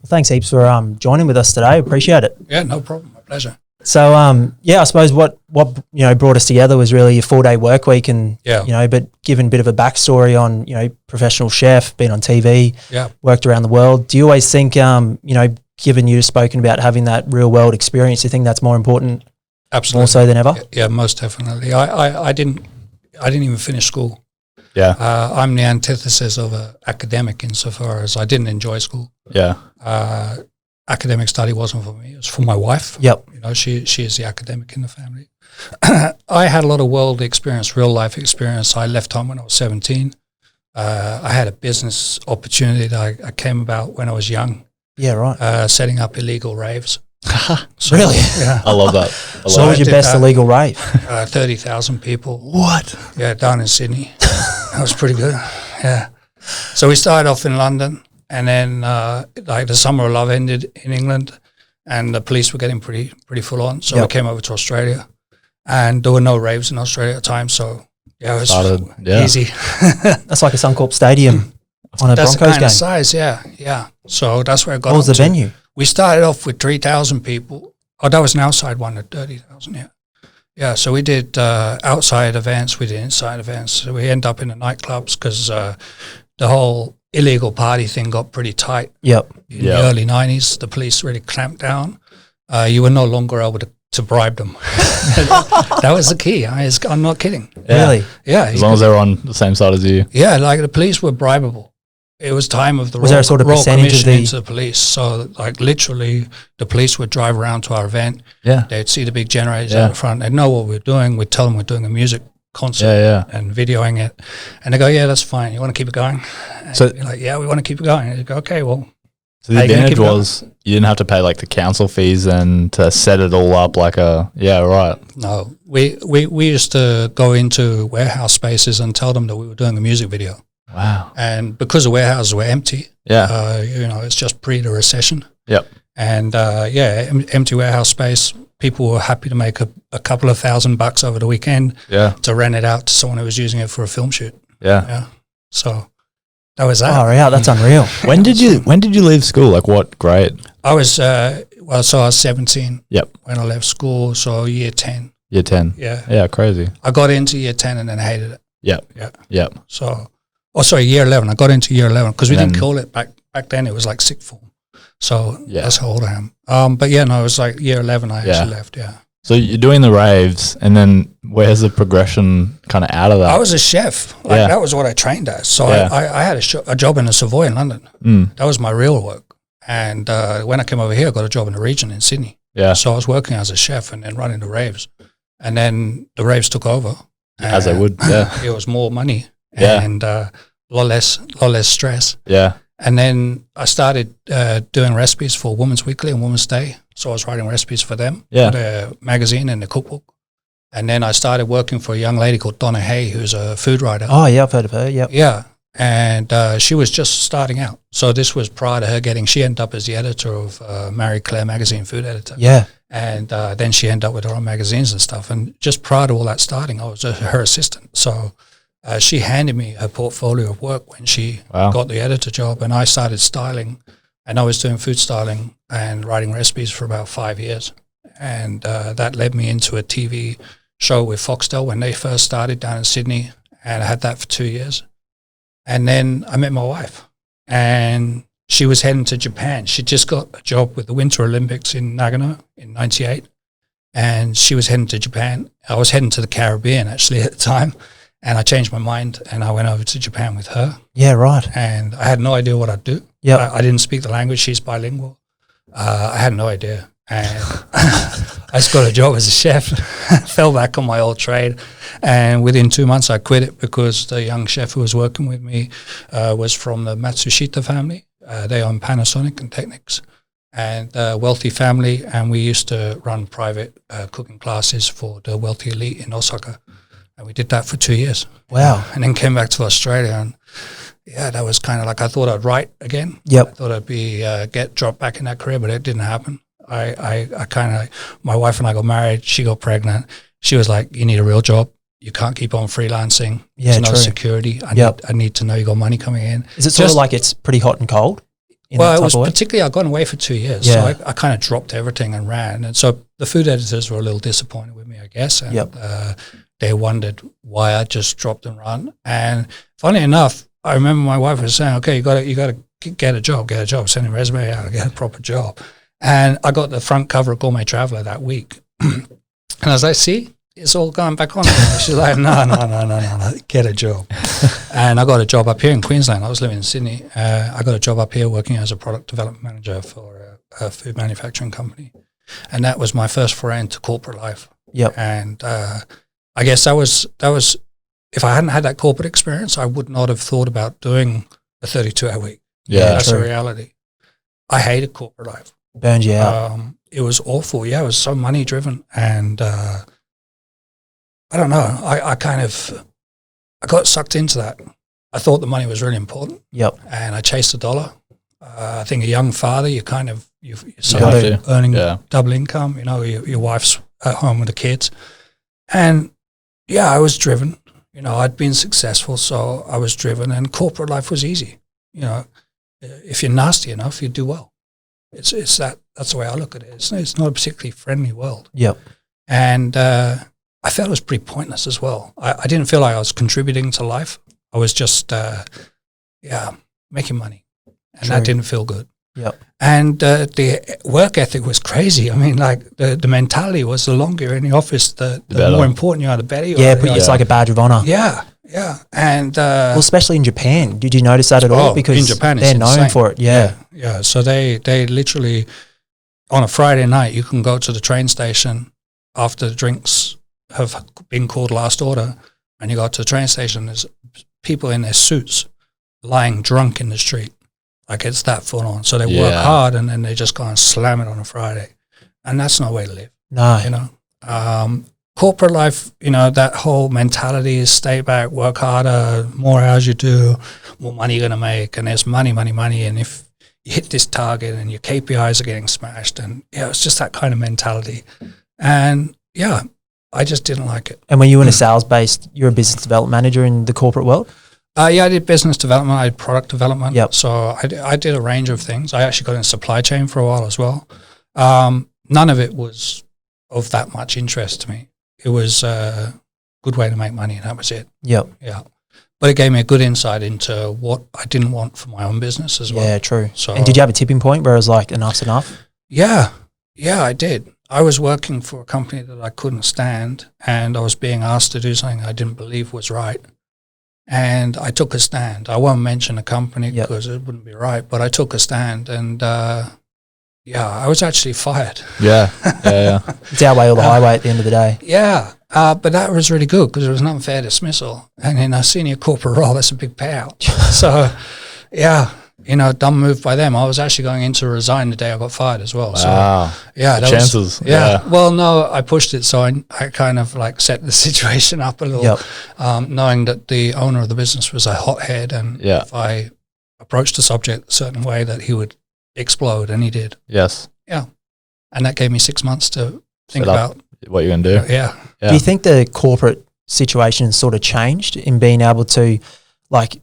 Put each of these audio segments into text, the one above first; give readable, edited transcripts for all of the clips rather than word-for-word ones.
Thanks heaps for joining with us today. Appreciate it. Yeah, no problem. My pleasure. So, I suppose what brought us together was really a 4-day work week, and but given a bit of a backstory on professional chef, been on TV, worked around the world. Do you always think given you've spoken about having that real world experience, do you think that's more important? Absolutely, more so than ever. Yeah, most definitely. I didn't even finish school. Yeah, I'm the antithesis of an academic insofar as I didn't enjoy school. Yeah. Academic study wasn't for me. It was for my wife. Yep. She is the academic in the family. I had a lot of world experience, real life experience. I left home when I was 17. I had a business opportunity that I came about when I was young. Yeah, right. Setting up illegal raves. So, really? Yeah. I love that. So what was your best illegal rave? 30,000 people. What? Yeah, down in Sydney. That was pretty good. Yeah. So we started off in London. And then, the Summer of Love ended in England, and the police were getting pretty full on. So we came over to Australia, and there were no raves in Australia at the time. So it was easy. That's like a Suncorp Stadium on a Broncos game. That's the kind of size, yeah. So that's where I got. What was the venue? We started off with 3,000 people. Oh, that was an outside one at 30,000. Yeah. Yeah. So we did outside events, we did inside events. So we end up in the nightclubs because the whole illegal party thing got pretty tight. Yep. In the early 90s, the police really clamped down. You were no longer able to bribe them. That was the key. I'm not kidding. Yeah. Really? Yeah. As long as they were on the same side as you. Yeah, like the police were bribable. It was time of the was there a sort of percentage of into the police. So like literally the police would drive around to our event. Yeah. They'd see the big generators out the front. They'd know what we're doing. We'd tell them we're doing a music concert and videoing it, and they go, yeah, that's fine, you want to keep it going? And so you're like, yeah, we want to keep it going. And you go, okay, well, so the advantage was you didn't have to pay like the council fees and to set it all up like no, we used to go into warehouse spaces and tell them that we were doing a music video. Wow. And because the warehouses were empty, it's just pre the recession. Yep. And empty warehouse space, people were happy to make a couple of $1,000 over the weekend to rent it out to someone who was using it for a film shoot. Yeah. So that was that. Oh, yeah, that's unreal. When did you leave school? Like what grade? I was so I was 17. Yep. When I left school, so year 10. Year 10. Yeah. Yeah, crazy. I got into year 10 and then hated it. Yep. Yeah. Yep. So, year 11. I got into year 11 because we didn't call it back then. It was like sixth form. So that's how old I am. But it was like year 11 I actually left, So you're doing the raves, and then where's the progression kind of out of that? I was a chef. That was what I trained as. So I had a job in a Savoy in London. That was my real work. And when I came over here, I got a job in the region in Sydney. Yeah. So I was working as a chef and then running the raves. And then the raves took over. As they would, It was more money and a lot less stress. Yeah. And then I started doing recipes for Women's Weekly and Women's Day. So I was writing recipes for them, for the magazine and the cookbook. And then I started working for a young lady called Donna Hay, who's a food writer. Oh, yeah, I've heard of her, yep. Yeah. And she was just starting out. So this was prior to her she ended up as the editor of Marie Claire magazine, food editor. Yeah. And then she ended up with her own magazines and stuff. And just prior to all that starting, I was her assistant. So she handed me her portfolio of work when she got the editor job, and I started styling, and I was doing food styling and writing recipes for about 5 years. And that led me into a TV show with Foxtel when they first started down in Sydney, and I had that for 2 years. And then I met my wife, and she was heading to Japan. She just got a job with the Winter Olympics in Nagano in 98, and she was heading to Japan. I was heading to the Caribbean actually at the time. And I changed my mind, and I went over to Japan with her. Yeah, right. And I had no idea what I'd do. Yeah, I didn't speak the language. She's bilingual. I had no idea. And I just got a job as a chef, fell back on my old trade. And within 2 months, I quit it because the young chef who was working with me was from the Matsushita family. They own Panasonic and Technics. And a wealthy family, and we used to run private cooking classes for the wealthy elite in Osaka. And we did that for 2 years. Wow. And then came back to Australia, and that was kind of like, I thought I'd write again. Yep. I thought I'd be get dropped back in that career, but it didn't happen. I kind of, my wife and I got married. She got pregnant. She was like, you need a real job. You can't keep on freelancing. Yeah, There's no security. I need to know you got money coming in. Is it sort of like it's pretty hot and cold? in that type it was of work? particularly, I'd gone away for 2 years. So I kind of dropped everything and ran. And so the food editors were a little disappointed with me, I guess. And they wondered why I just dropped and run. And funny enough, I remember my wife was saying, okay, you got to get a job, send a resume out, get a proper job. And I got the front cover of Gourmet Traveller that week. And I was like, see, it's all going back on. She's like, no, get a job. And I got a job up here in Queensland. I was living in Sydney. I got a job up here working as a product development manager for a food manufacturing company. And that was my first foray into corporate life. Yep. And I guess that was, if I hadn't had that corporate experience, I would not have thought about doing a 32-hour week. Yeah, that's the reality. I hated corporate life. Burned you out. It was awful. Yeah, it was so money driven. And I don't know. I got sucked into that. I thought the money was really important. Yep. And I chased the dollar. I think a young father, you're earning double income. You know, your wife's at home with the kids. And yeah, I was driven. You know, I'd been successful, so I was driven, and corporate life was easy. You know, if you're nasty enough, you do well. It's that's the way I look at it. It's not a particularly friendly world. Yep. And I felt it was pretty pointless as well. I didn't feel like I was contributing to life. I was just, making money, and that didn't feel good. Yep. And the work ethic was crazy. I mean, like the mentality was the longer you're in the office, the more important you are, the better you are. Yeah, but it's like a badge of honor. Yeah. And well, especially in Japan, did you notice that at all? Because in Japan, they're known for it. Yeah. So they literally, on a Friday night, you can go to the train station after the drinks have been called last order, and you go to the train station. There's people in their suits lying drunk in the street. Like, it's that full on. So they work hard, and then they just go and slam it on a Friday. And that's no way to live. No. You know? Corporate life, you know, that whole mentality is stay back, work harder, more hours you do, more money you're going to make. And there's money. And if you hit this target and your KPIs are getting smashed, and it's just that kind of mentality. And I just didn't like it. And when you were in a sales-based, you're a business development manager in the corporate world? I did business development. I did product development. Yep. So I did a range of things. I actually got in supply chain for a while as well. None of it was of that much interest to me. It was a good way to make money, and that was it. Yep. Yeah. But it gave me a good insight into what I didn't want for my own business as well. Yeah, true. So, and did you have a tipping point where it was like, enough's enough? Yeah, I did. I was working for a company that I couldn't stand, and I was being asked to do something I didn't believe was right. And I took a stand. I won't mention the company because it wouldn't be right, but I took a stand, and I was actually fired. Yeah. It's our way or the highway at the end of the day. Yeah, but that was really good because it was an unfair dismissal. And in a senior corporate role, that's a big payout. So, dumb move by them. I was actually going in to resign the day I got fired as well. Wow. So, that chances. Was, well, no, I pushed it. So I kind of like set the situation up a little, knowing that the owner of the business was a hothead. And if I approached the subject a certain way, that he would explode, and he did. Yes. Yeah. And that gave me 6 months to think about what you're going to do. Yeah. Do you think the corporate situation sort of changed in being able to, like,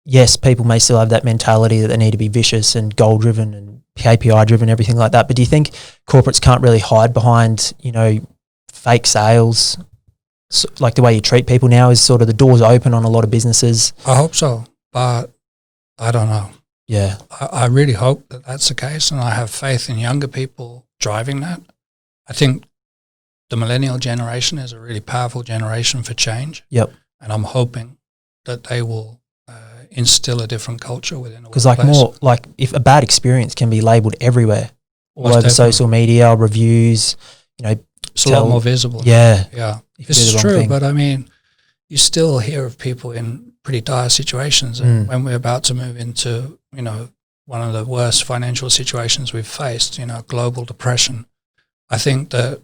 yes, people may still have that mentality that they need to be vicious and goal driven and KPI driven, everything like that. But do you think corporates can't really hide behind, fake sales? So, like, the way you treat people now is sort of the doors open on a lot of businesses. I hope so, but I don't know. Yeah. I really hope that that's the case, and I have faith in younger people driving that. I think the millennial generation is a really powerful generation for change. Yep. And I'm hoping that they will instill a different culture within the workplace. Because if a bad experience can be labelled everywhere, all over social media, reviews, it's a lot more visible. Yeah. Yeah. This is true, but I mean, you still hear of people in pretty dire situations. And when we're about to move into, one of the worst financial situations we've faced, global depression, I think that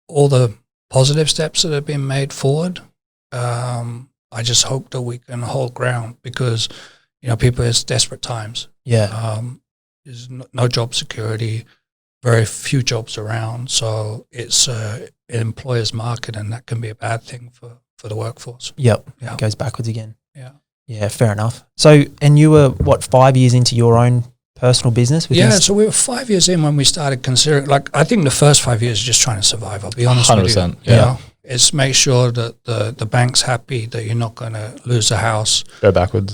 all the positive steps that have been made forward, I just hope that we can hold ground because, people, it's desperate times. Yeah. There's no job security, very few jobs around. So it's an employer's market, and that can be a bad thing for the workforce. Yep. Yeah. It goes backwards again. Yeah. Yeah, fair enough. So, and you were, 5 years into your own personal business? So we were 5 years in when we started considering, like, I think the first 5 years is just trying to survive. I'll be honest 100%, with you. Yeah. You know, it's make sure that the bank's happy, that you're not going to lose the house. Go backwards.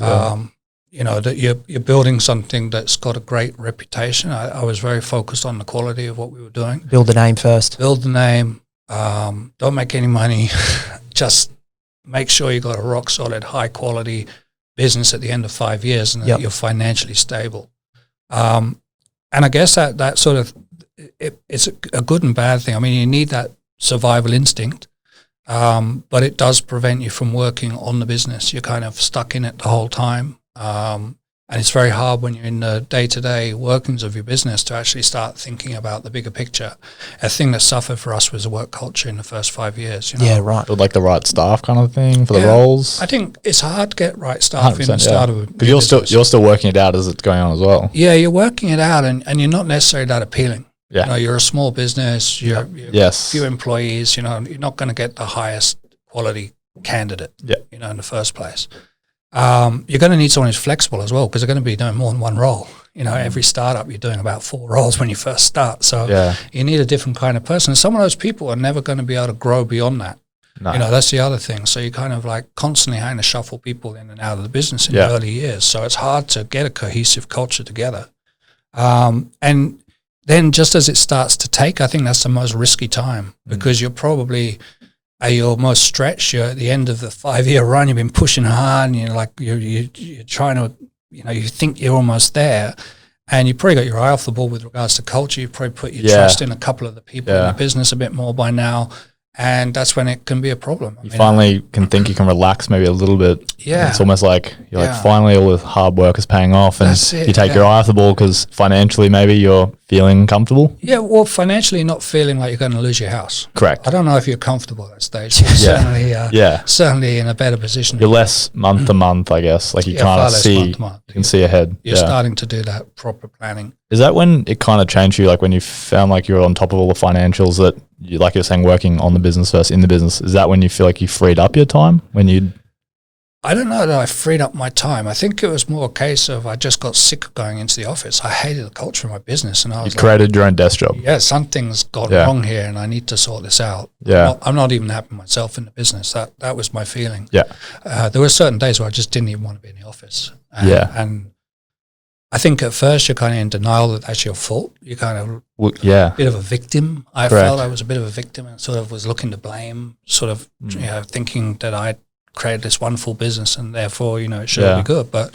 You know, that you're building something that's got a great reputation. I was very focused on the quality of what we were doing. Build the name first. Build the name. Don't make any money. Just make sure you got a rock solid, high quality business at the end of 5 years, and that you're financially stable. And I guess that sort of, it's a good and bad thing. I mean, you need that survival instinct, but it does prevent you from working on the business. You're kind of stuck in it the whole time. And it's very hard when you're in the day-to-day workings of your business to actually start thinking about the bigger picture. A thing that suffered for us was the work culture in the first 5 years. You know? Yeah, right. Build like the right staff kind of thing for the roles. I think it's hard to get right staff in the start of a because you're still working it out as it's going on as well. Yeah, you're working it out, and you're not necessarily that appealing. Yeah. You know, you're a small business. You're few employees. You know, you're not going to get the highest quality candidate. Yeah. You know, in the first place. You're going to need someone who's flexible as well, because they're going to be doing more than one role. You know, every startup you're doing about 4 roles when you first start. So you need a different kind of person. Some of those people are never going to be able to grow beyond that. No. You know, that's the other thing. So you kind of like constantly having to shuffle people in and out of the business in the early years. So it's hard to get a cohesive culture together. And then just as it starts to take, I think that's the most risky time, because you're probably at your most stretched. You're at the end of the 5-year run. You've been pushing hard, and you're like you're trying to, you know, you think you're almost there, and you probably got your eye off the ball with regards to culture. You've probably put your trust in a couple of the people in the business a bit more by now, and that's when it can be a problem. You finally can think you can relax maybe a little bit. Yeah. It's almost like you're like, finally all the hard work is paying off, and you take your eye off the ball because financially maybe you're feeling comfortable. Yeah, well, financially not feeling like you're going to lose your house. Correct. I don't know if you're comfortable at that stage. You're certainly in a better position. You're less month to month, I guess. Like you kind of see, you can see ahead. You're starting to do that proper planning. Is that when it kind of changed you, like when you found like you're on top of all the financials, that you, like you're saying, working on the business versus in the business, is that when you feel like you freed up your time? I don't know that I freed up my time. I think it was more a case of I just got sick of going into the office. I hated the culture of my business, and I was created your own desk job. Yeah, something's gone wrong here, and I need to sort this out. Yeah, I'm not even happy myself in the business. That was my feeling. Yeah, there were certain days where I just didn't even want to be in the office. And I think at first you're kind of in denial that that's your fault. You're kind of a bit of a victim. I felt I was a bit of a victim, and sort of was looking to blame, sort of you know, thinking that I'd created this wonderful business and therefore, you know, it should be good. But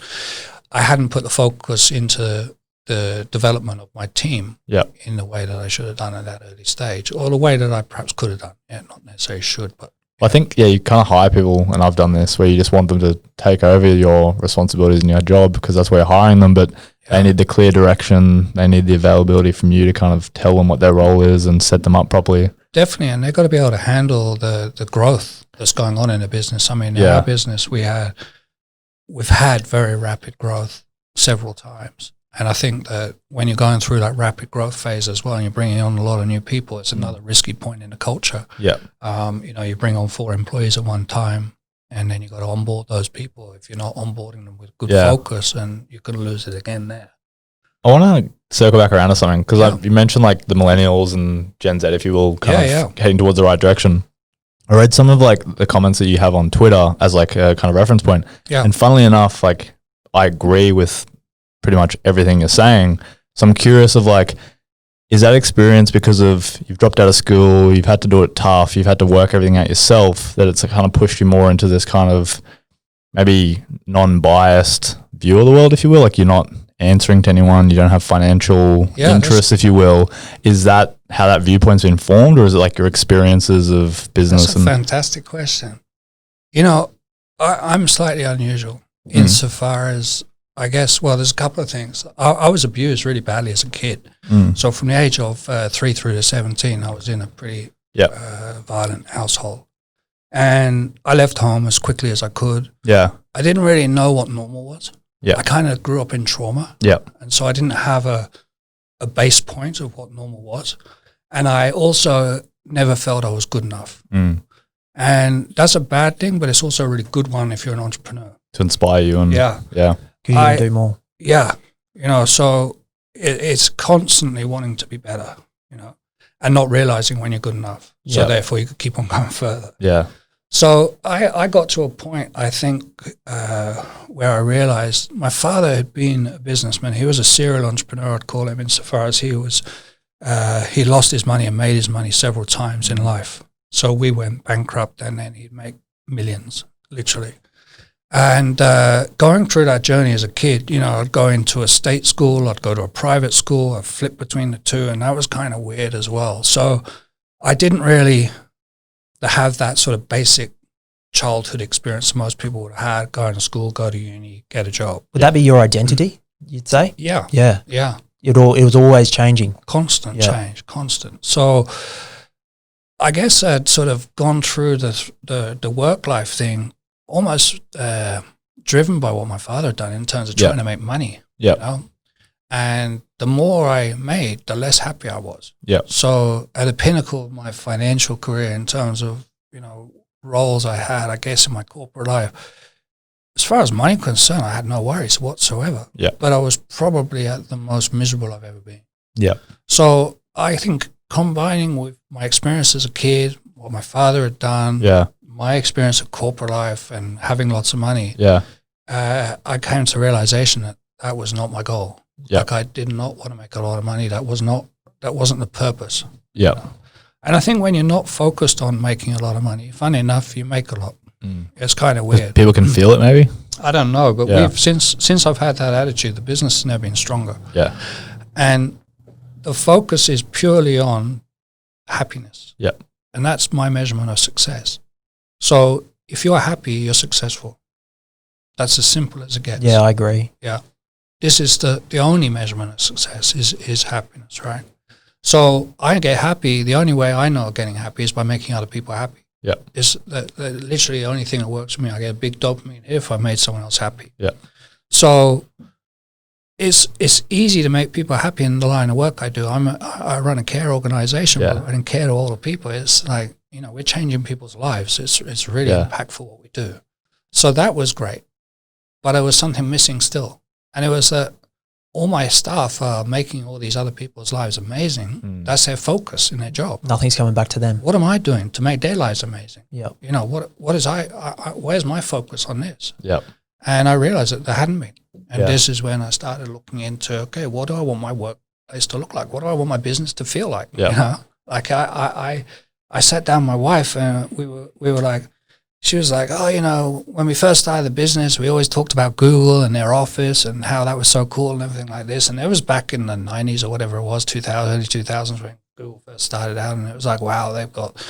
I hadn't put the focus into the development of my team in the way that I should have done at that early stage, or the way that I perhaps could have done. Yeah, not necessarily should, but I think, you kind of hire people, and I've done this, where you just want them to take over your responsibilities in your job because that's where you're hiring them, but they need the clear direction, they need the availability from you to kind of tell them what their role is and set them up properly. Definitely, and they've got to be able to handle the growth that's going on in the business. I mean, in our business, we've had very rapid growth several times. And I think that when you're going through that rapid growth phase as well, and you're bringing on a lot of new people, it's another risky point in the culture. Yeah. You know, you bring on 4 employees at one time, and then you got to onboard those people. If you're not onboarding them with good focus, and you're going to lose it again there. I want to circle back around to something, because you mentioned like the millennials and Gen Z, if you will, kind of heading towards the right direction. I read some of like the comments that you have on Twitter as like a kind of reference point. Yeah. And funnily enough, like I agree with pretty much everything you're saying. So I'm curious of like, is that experience because of you've dropped out of school, you've had to do it tough, you've had to work everything out yourself, that it's kind of pushed you more into this kind of maybe non-biased view of the world, if you will? Like you're not answering to anyone, you don't have financial interests, if you will. Is that how that viewpoint's been formed, or is it like your experiences of business? That's a fantastic question. You know, I'm slightly unusual insofar as, I guess, well, there's a couple of things. I was abused really badly as a kid. So from the age of 3 through to 17, I was in a pretty violent household. And I left home as quickly as I could. Yeah. I didn't really know what normal was. Yeah. I kind of grew up in trauma. Yeah. And so I didn't have a base point of what normal was. And I also never felt I was good enough. And that's a bad thing, but it's also a really good one if you're an entrepreneur. To inspire you. And Can you do more? Yeah. You know, so it's constantly wanting to be better, you know, and not realizing when you're good enough. So therefore you could keep on going further. Yeah. So I got to a point, I think, where I realized my father had been a businessman. He was a serial entrepreneur, I'd call him, insofar as he lost his money and made his money several times in life. So we went bankrupt, and then he'd make millions, literally. And going through that journey as a kid, you know, I'd go into a state school, I'd go to a private school, I'd flip between the two, and that was kind of weird as well. So I didn't really have that sort of basic childhood experience most people would have had, go to school, go to uni, get a job. Would that be your identity, you'd say? Yeah. Yeah. Yeah. It was always changing. Constant change, constant. So I guess I'd sort of gone through the work life thing almost driven by what my father had done in terms of trying to make money. Yeah. You know? And the more I made, the less happy I was. Yeah. So at the pinnacle of my financial career in terms of, you know, roles I had, I guess, in my corporate life, as far as money concerned, I had no worries whatsoever. Yeah. But I was probably at the most miserable I've ever been. Yeah. So I think combining with my experience as a kid, what my father had done, my experience of corporate life and having lots of money, I came to realization that was not my goal. Yeah. Like I did not want to make a lot of money. That wasn't the purpose. Yeah. And I think when you're not focused on making a lot of money, funny enough, you make a lot. It's kind of weird. People can feel it maybe? I don't know, but we've since I've had that attitude, the business has never been stronger. Yeah. And the focus is purely on happiness. Yeah. And that's my measurement of success. So if you're happy, you're successful. That's as simple as it gets. Yeah, I agree. Yeah. This is the only measurement of success is happiness, right? So I get happy. The only way I know of getting happy is by making other people happy. Yeah. It's literally the only thing that works for me. I get a big dopamine if I made someone else happy. Yeah. So it's easy to make people happy in the line of work I do. I run a care organization, but I don't care to all the people. It's like, you know, we're changing people's lives. It's really impactful what we do. So that was great. But there was something missing still. And it was that all my staff are making all these other people's lives amazing. That's their focus in their job. Nothing's coming back to them. What am I doing to make their lives amazing? Yeah. You know, what is where's my focus on this? Yeah. And I realized that there hadn't been. And this is when I started looking into, okay, what do I want my workplace to look like? What do I want my business to feel like? Yeah. You know, like I sat down with my wife and we were like, she was like, oh, you know, when we first started the business, we always talked about Google and their office and how that was so cool and everything like this. And it was back in the 90s or whatever it was, early 2000s when Google first started out. And it was like, wow, they've got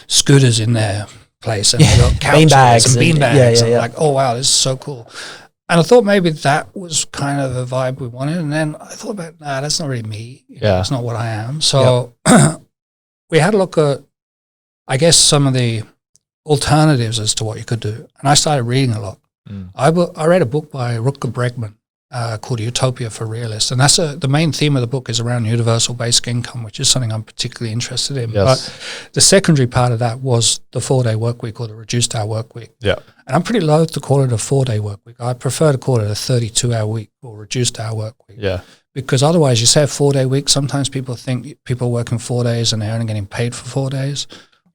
scooters in their place and they've got couches and beanbags. And like, oh, wow, this is so cool. And I thought maybe that was kind of the vibe we wanted. And then I thought about, nah, that's not really me. You know, that's not what I am. So we had a look at, I guess, some of the alternatives as to what you could do. And I started reading a lot. I read a book by Rutger Bregman called Utopia for Realists. And that's the main theme of the book is around universal basic income, which is something I'm particularly interested in. Yes. But the secondary part of that was the 4-day work week or the reduced hour work week. Yeah. And I'm pretty loath to call it a 4-day work week. I prefer to call it a 32-hour week or reduced hour work week. Yeah. Because otherwise you say a 4-day week, sometimes people think people are working 4 days and they're only getting paid for 4 days.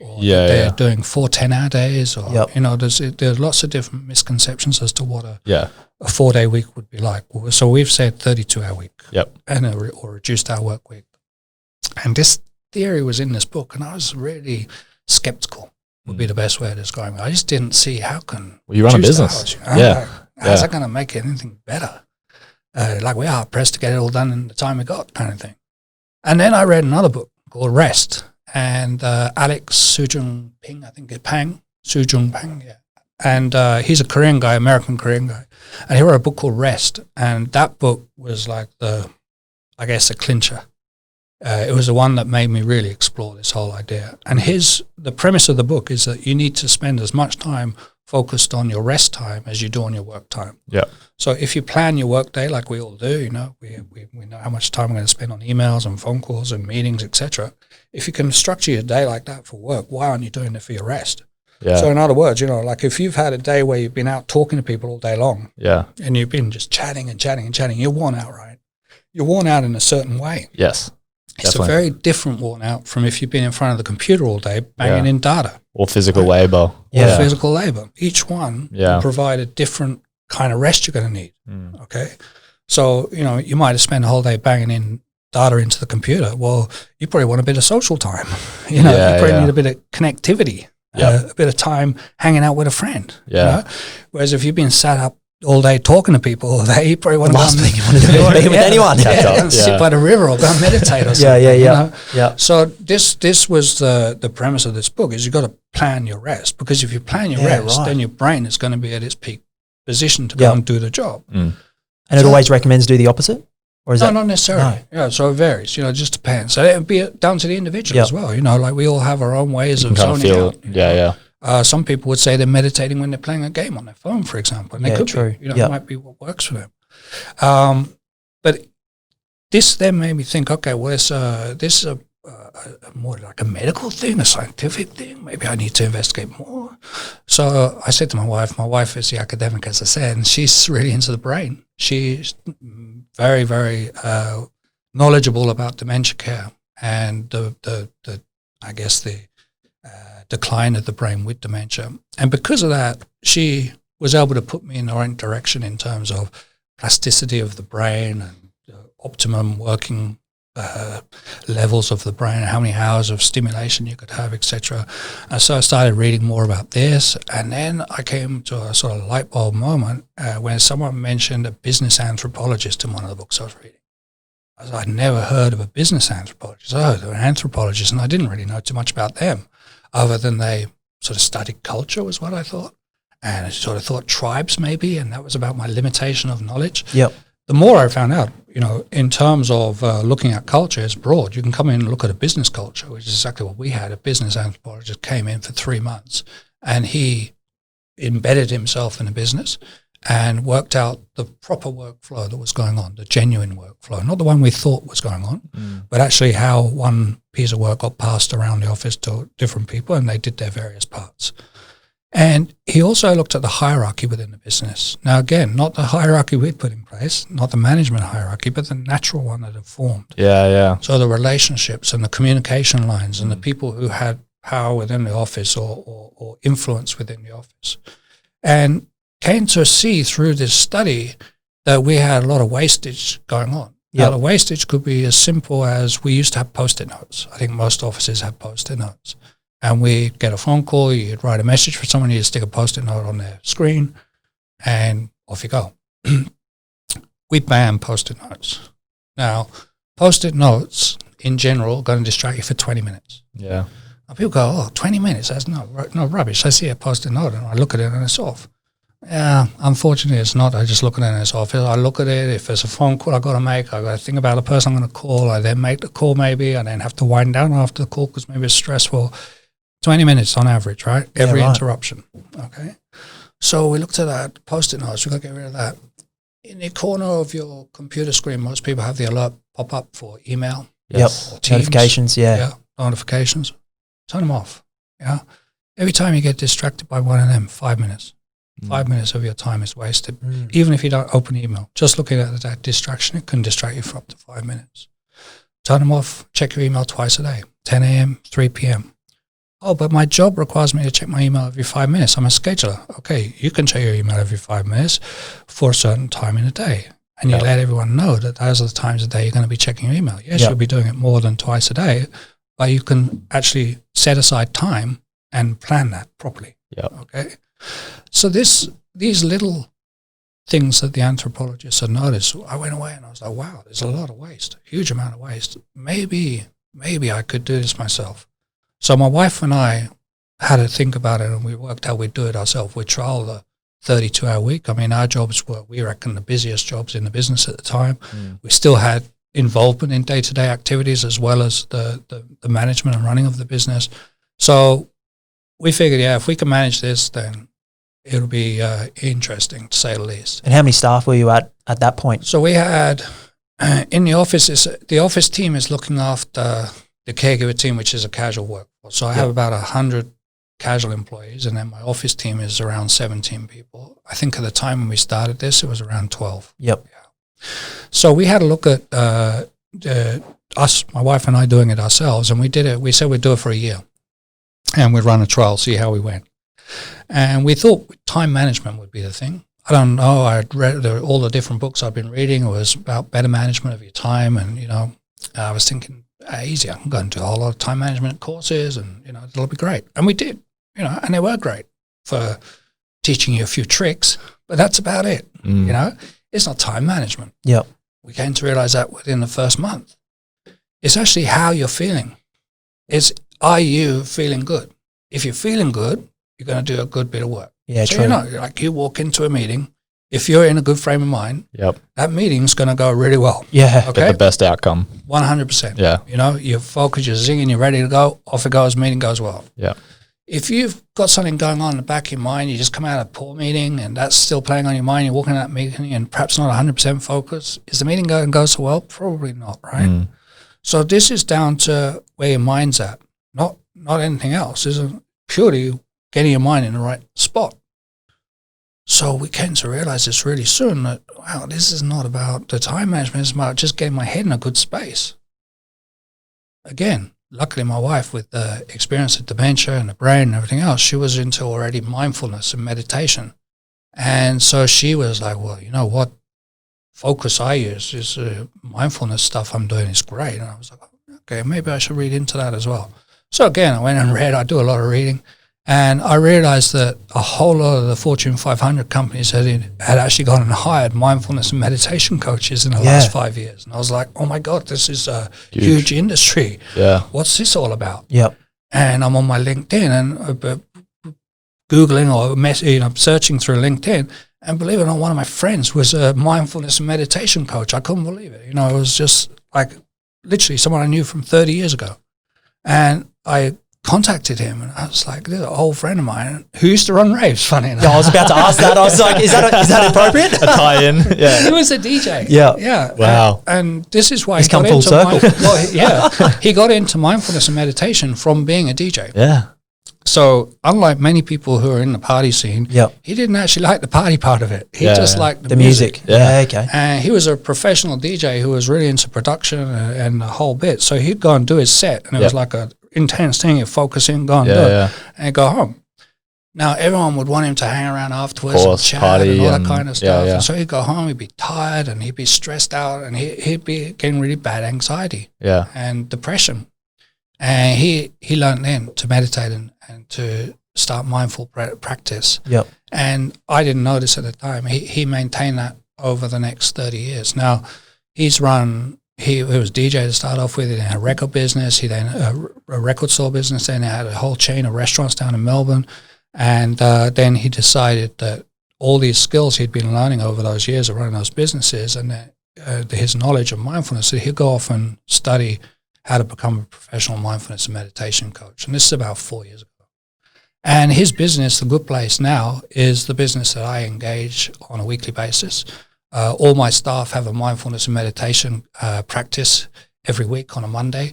Or they're doing 4 10-hour days, or you know, there's lots of different misconceptions as to what a 4-day week would be like. So we've said 32-hour week, and or reduced hour work week. And this theory was in this book, and I was really skeptical. Would be the best way to describe it. I just didn't see how can you run a business, hours, how's that going to make anything better? Like we are pressed to get it all done in the time we got, kind of thing. And then I read another book called Rest. And Alex Sujung Ping, I think it's Sujung Pang, And he's a Korean guy, American Korean guy. And he wrote a book called Rest. And that book was like a clincher. It was the one that made me really explore this whole idea. And the premise of the book is that you need to spend as much time focused on your rest time as you do on your work time. Yeah. So if you plan your work day like we all do, you know, we know how much time we're going to spend on emails and phone calls and meetings, etc. If you can structure your day like that for work, why aren't you doing it for your rest? Yeah. So in other words, you know, like if you've had a day where you've been out talking to people all day long, and you've been just chatting and chatting and chatting, you're worn out, right? you're worn out in a certain way. Yes. It's a very different worn out from if you've been in front of the computer all day banging in data. Or physical labor. Or physical labor. Each one will provide a different kind of rest you're going to need. Okay? So, you might have spent a whole day banging in data into the computer. Well, you probably want a bit of social time. You probably need a bit of connectivity, a bit of time hanging out with a friend. Yeah. Whereas if you've been sat up all day talking to people all day, you probably want to last thing you want to do is be with anyone. Sit by the river or go and meditate or something. So this was the premise of this book, is you've got to plan your rest, because if you plan your rest, then your brain is going to be at its peak position to go and do the job. And it always recommends do the opposite? Or is not necessarily. No. Yeah, so it varies. It just depends. So it would be down to the individual as well. Like we all have our own ways of zoning out. Some people would say they're meditating when they're playing a game on their phone, for example, and they could true. be. It might be what works for them. But this then made me think, okay, well, this is a more like a medical thing, a scientific thing. Maybe I need to investigate more. So I said to my wife is the academic, as I said, and she's really into the brain. She's very, very knowledgeable about dementia care and the decline of the brain with dementia. And because of that, she was able to put me in the right direction in terms of plasticity of the brain and optimum working levels of the brain, how many hours of stimulation you could have, etc. And so I started reading more about this, and then I came to a sort of light bulb moment when someone mentioned a business anthropologist in one of the books I was reading. I'd never heard of a business anthropologist. Oh, they're an anthropologist, and I didn't really know too much about them, other than they sort of studied culture was what I thought, and I sort of thought tribes maybe, and that was about my limitation of knowledge. Yep. The more I found out, in terms of looking at culture, it's broad. You can come in and look at a business culture, which is exactly what we had. A business anthropologist came in for 3 months, and he embedded himself in a business and worked out the proper workflow that was going on, the genuine workflow, not the one we thought was going on, but actually how one piece of work got passed around the office to different people, and they did their various parts. And he also looked at the hierarchy within the business. Now, again, not the hierarchy we'd put in place, not the management hierarchy, but the natural one that had formed. So the relationships and the communication lines and the people who had power within the office or influence within the office. And came to see through this study that we had a lot of wastage going on. Now, the wastage could be as simple as we used to have Post-it notes. I think most offices have Post-it notes. And we'd get a phone call, you'd write a message for someone, you'd stick a Post-it note on their screen, and off you go. We ban Post-it notes. Now, Post-it notes, in general, are going to distract you for 20 minutes. Yeah. Now, people go, 20 minutes, that's no rubbish. I see a Post-it note, and I look at it, and it's off. Yeah, unfortunately, it's not. I just look at it, and it's off. I look at it, if there's a phone call I've got to make, I've got to think about the person I'm going to call, I then make the call maybe, I then have to wind down after the call because maybe it's stressful. 20 minutes on average, right? Every interruption, okay? So we looked at that, Post-it notes, we've got to get rid of that. In the corner of your computer screen, most people have the alert pop up for email. Yes. Notifications, notifications. Turn them off, Every time you get distracted by one of them, 5 minutes. 5 minutes of your time is wasted. Even if you don't open email, just looking at that distraction, it can distract you for up to 5 minutes. Turn them off, check your email twice a day, 10 a.m., 3 p.m. Oh, but my job requires me to check my email every 5 minutes. I'm a scheduler. Okay, you can check your email every 5 minutes for a certain time in a day. And you let everyone know that those are the times of the day you're going to be checking your email. Yes, you'll be doing it more than twice a day, but you can actually set aside time and plan that properly. Okay. So these little things that the anthropologists had noticed, I went away and I was like, wow, there's a lot of waste, a huge amount of waste. Maybe I could do this myself. So my wife and I had to think about it, and we worked out we'd do it ourselves. We'd trial the 32-hour week. I mean, our jobs were, we reckon, the busiest jobs in the business at the time. We still had involvement in day-to-day activities as well as the management and running of the business. So we figured, if we can manage this, then it'll be interesting, to say the least. And how many staff were you at that point? So we had, in the office, the office team is looking after the caregiver team, which is a casual workforce. So I have about 100 casual employees, and then my office team is around 17 people. I think at the time when we started this, it was around 12. Yep. So we had a look at us, my wife and I, doing it ourselves, and we did it. We said we'd do it for a year, and we'd run a trial, see how we went. And we thought time management would be the thing. I don't know. I'd read all the different books I've been reading. It was about better management of your time, and I was thinking, easy. I can go and do a whole lot of time management courses, and it'll be great. And we did, and they were great for teaching you a few tricks, but that's about it. It's not time management. Yep. We came to realize that within the first month. It's actually how you're feeling. Are you feeling good? If you're feeling good, you're going to do a good bit of work. Yeah, so true. Like you walk into a meeting, if you're in a good frame of mind, yep, that meeting's going to go really well. Yeah. Okay. Get the best outcome. 100%. Yeah. You're focused, you're zinging, you're ready to go, off it goes, meeting goes well. Yeah. If you've got something going on in the back of your mind, you just come out of a poor meeting and that's still playing on your mind, you're walking out of that meeting and perhaps not 100% focused, is the meeting going to go so well? Probably not, right? So this is down to where your mind's at, not anything else. This is purely getting your mind in the right spot. So we came to realize this really soon that, wow, this is not about the time management, it's about just getting my head in a good space. Again, luckily my wife, with the experience of dementia and the brain and everything else, she was into already mindfulness and meditation. And so she was like, well, you know what focus I use is mindfulness stuff I'm doing is great. And I was like, okay, maybe I should read into that as well. So again, I went and read. I do a lot of reading. And I realized that a whole lot of the Fortune 500 companies had actually gone and hired mindfulness and meditation coaches in the last 5 years. And I was like, oh my God, this is a huge industry. Yeah. What's this all about? Yep. And I'm on my LinkedIn and Googling or searching through LinkedIn. And believe it or not, one of my friends was a mindfulness and meditation coach. I couldn't believe it. It was just like literally someone I knew from 30 years ago. And I contacted him and I was like, there's an old friend of mine who used to run raves, funny enough. Yeah, I was about to ask that. I was like, is that appropriate? A tie-in. Yeah. He was a DJ. Yeah. Yeah. Wow. And this is why he's come full circle. He got into mindfulness and meditation from being a DJ. Yeah. So unlike many people who are in the party scene, he didn't actually like the party part of it. He just liked the music. Yeah, okay. And he was a professional DJ who was really into production and the whole bit. So he'd go and do his set, and it was like a intense thing. He'd focus in, go and do it, and go home. Now everyone would want him to hang around afterwards and chat and all that kind of stuff. And so he'd go home, he'd be tired and he'd be stressed out and he'd be getting really bad anxiety and depression. And he learned then to meditate and to start mindful practice. Yep. And I didn't notice at the time. He maintained that over the next 30 years. Now, he was DJ to start off with. He then had a record business. He then a record store business. Then he had a whole chain of restaurants down in Melbourne. And then he decided that all these skills he'd been learning over those years of running those businesses and his knowledge of mindfulness, that he'd go off and study how to become a professional mindfulness and meditation coach. And this is about 4 years ago. And his business, The Good Place now, is the business that I engage on a weekly basis. All my staff have a mindfulness and meditation practice every week on a Monday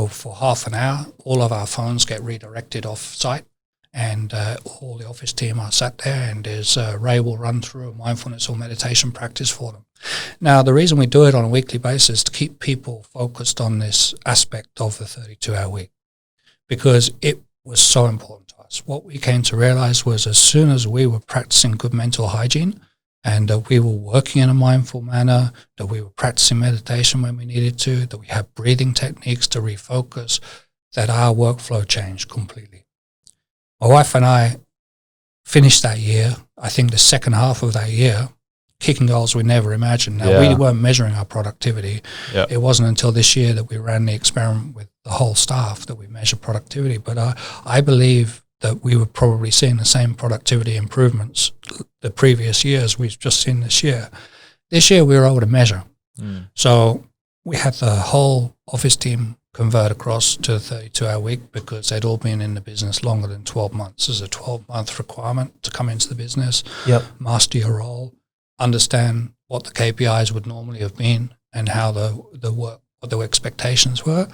for half an hour. All of our phones get redirected off-site, and all the office team are sat there, and Ray will run through a mindfulness or meditation practice for them. Now, the reason we do it on a weekly basis is to keep people focused on this aspect of the 32-hour week, because it was so important to us. What we came to realize was, as soon as we were practicing good mental hygiene and that we were working in a mindful manner, that we were practicing meditation when we needed to, that we had breathing techniques to refocus, that our workflow changed completely. My wife and I finished that year, I think the second half of that year, kicking goals we never imagined. Now, we weren't measuring our productivity. It wasn't until this year that we ran the experiment with the whole staff that we measured productivity. But I believe that we were probably seeing the same productivity improvements the previous years we've just seen this year. This year we were able to measure. So we had the whole office team convert across to the 32-hour week because they'd all been in the business longer than 12 months. There's a 12-month requirement to come into the business, master your role, understand what the KPIs would normally have been and how the work, what the expectations were.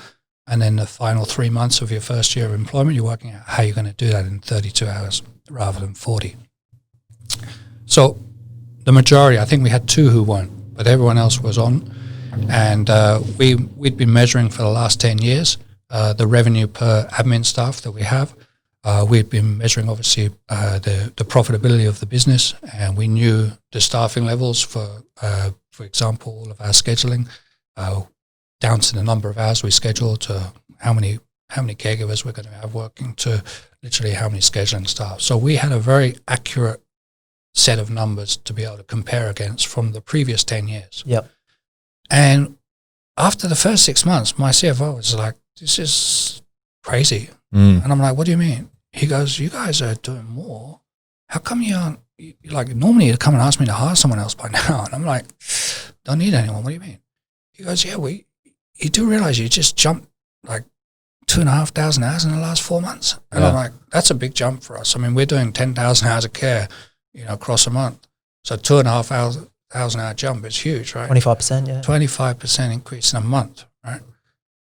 And then the final 3 months of your first year of employment, you're working out how you're going to do that in 32 hours rather than 40. So the majority, I think we had 2 who weren't, but everyone else was on. And we'd been measuring for the last 10 years the revenue per admin staff that we have. We'd been measuring, obviously, the profitability of the business, and we knew the staffing levels for example, all of our scheduling, down to the number of hours we schedule, to how many caregivers we're going to have working, to literally how many scheduling staff. So we had a very accurate set of numbers to be able to compare against from the previous 10 years. Yep. And after the first 6 months, my CFO was like, this is crazy. And I'm like, what do you mean? He goes, you guys are doing more. How come you aren't, like, normally you'd come and ask me to hire someone else by now. And I'm like, don't need anyone. What do you mean? He goes, yeah, you do realize you just jumped like 2,500 hours in the last 4 months. And I'm like, that's a big jump for us. I mean, we're doing 10,000 hours of care, across a month. So 2,500 hour jump is huge, right? 25%, yeah. 25% increase in a month, right?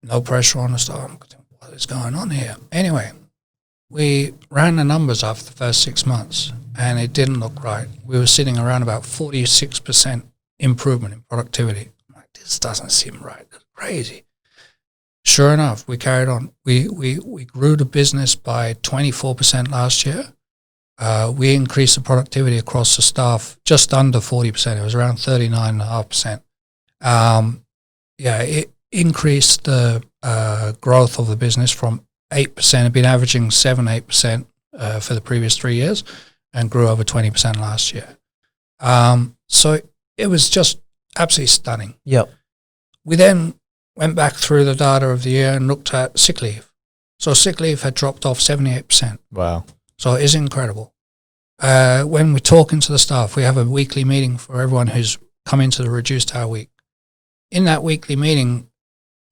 No pressure on the staff. What is going on here? Anyway, we ran the numbers after the first 6 months, and it didn't look right. We were sitting around about 46% improvement in productivity. I'm like, this doesn't seem right. That's crazy. Sure enough, we carried on. We grew the business by 24% last year. We increased the productivity across the staff just under 40%. It was around 39.5%. It increased the growth of the business from 8%. Had been averaging 7-8% for the previous 3 years, and grew over 20% last year. So it was just absolutely stunning. Yep. We then went back through the data of the year and looked at sick leave. So sick leave had dropped off 78%. Wow. So it is incredible. When we're talking to the staff, we have a weekly meeting for everyone who's come into the reduced hour week. In that weekly meeting,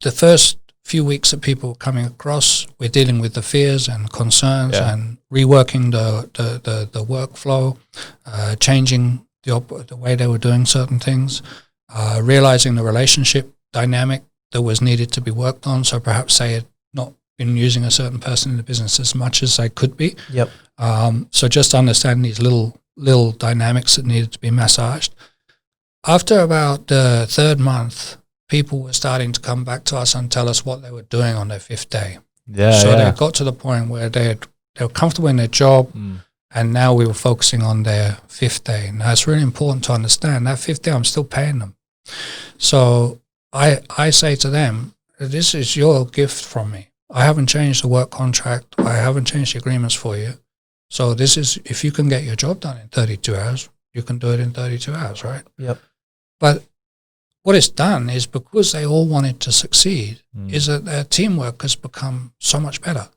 the first few weeks that people were coming across, we're dealing with the fears and concerns and reworking the workflow, changing the way they were doing certain things, realizing the relationship dynamic that was needed to be worked on. So perhaps they had not been using a certain person in the business as much as they could be. Yep. So just understanding these little dynamics that needed to be massaged. After about the third month, people were starting to come back to us and tell us what they were doing on their fifth day. So they got to the point where they were comfortable in their job, and now we were focusing on their fifth day. Now, it's really important to understand that fifth day, I'm still paying them. So I say to them, this is your gift from me. I haven't changed the work contract. I haven't changed the agreements for you. So this is, if you can get your job done in 32 hours, you can do it in 32 hours, right? Yep. But what it's done is, because they all wanted to succeed, is that their teamwork has become so much better.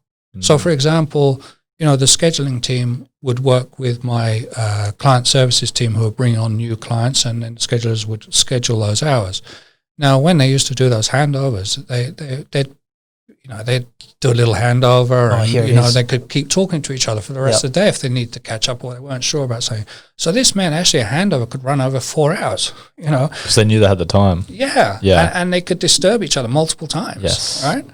So, for example, the scheduling team would work with my client services team, who are bringing on new clients, and then schedulers would schedule those hours. Now, when they used to do those handovers, they'd do a little handover, and they could keep talking to each other for the rest of the day if they need to catch up or they weren't sure about something. So this meant actually a handover could run over 4 hours, Because they knew they had the time. Yeah. And they could disturb each other multiple times, yes. Right?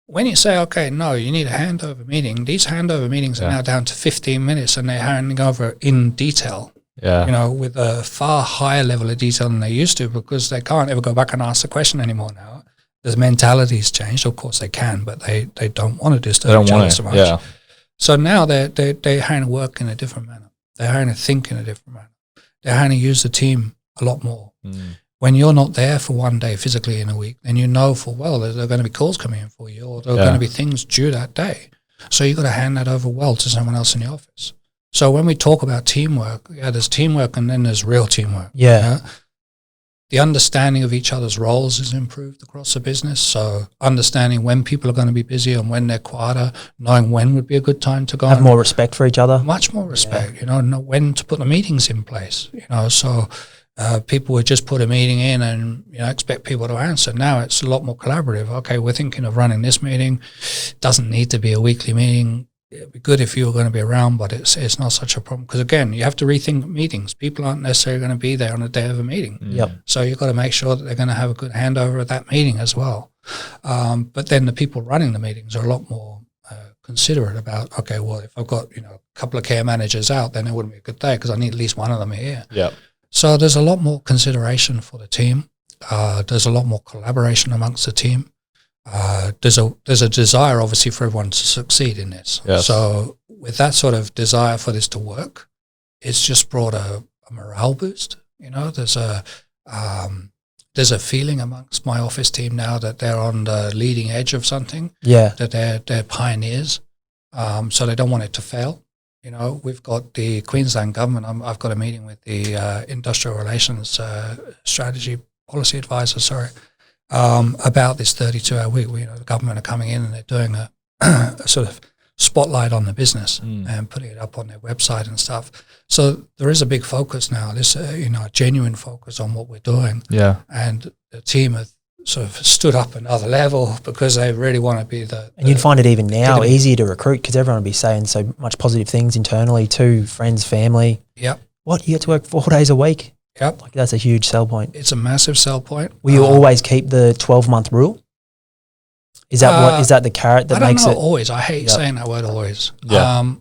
When you say, okay, no, you need a handover meeting, these handover meetings are now down to 15 minutes, and they're handing over in detail. With a far higher level of detail than they used to, because they can't ever go back and ask the question anymore now. The mentality's changed. Of course they can, but they don't want to disturb each other so much. Yeah. So now they're having to work in a different manner. They're having to think in a different manner. They're having to use the team a lot more. When you're not there for one day physically in a week, then you know full well that there are going to be calls coming in for you, or there are going to be things due that day. So you've got to hand that over well to someone else in the office. So when we talk about teamwork, there's teamwork and then there's real teamwork. The understanding of each other's roles is improved across the business. So understanding when people are going to be busy and when they're quieter, knowing when would be a good time to go. Have more respect for each other. Much more respect, know when to put the meetings in place, So people would just put a meeting in and, expect people to answer. Now it's a lot more collaborative. Okay, we're thinking of running this meeting. Doesn't need to be a weekly meeting. It'd be good if you were going to be around, but it's not such a problem. Because again, you have to rethink meetings. People aren't necessarily going to be there on the day of a meeting. Yep. So you've got to make sure that they're going to have a good handover at that meeting as well. But then the people running the meetings are a lot more considerate about, okay, well, if I've got, a couple of care managers out, then it wouldn't be a good day because I need at least one of them here. Yep. So there's a lot more consideration for the team. There's a lot more collaboration amongst the team. There's a desire, obviously, for everyone to succeed in this. Yes. So with that sort of desire for this to work, it's just brought a morale boost. You know, there's a feeling amongst my office team now that they're on the leading edge of something. Yeah. That they're pioneers. So they don't want it to fail. You know, we've got the Queensland government. I've got a meeting with the Industrial Relations Strategy Policy Advisor, about this 32-hour week. The government are coming in and they're doing a sort of spotlight on the business and putting it up on their website and stuff. So there is a big focus now. This, a genuine focus on what we're doing. Yeah. And the team have sort of stood up another level because they really want to be and you'd find it even now easier to recruit because everyone would be saying so much positive things internally too, friends, family. Yep. What, you get to work 4 days a week? Yep. Like that's a huge sell point. It's a massive sell point. Will you always keep the 12-month rule? Is that the carrot that makes it? I don't know, always. I hate saying that word always. Yeah.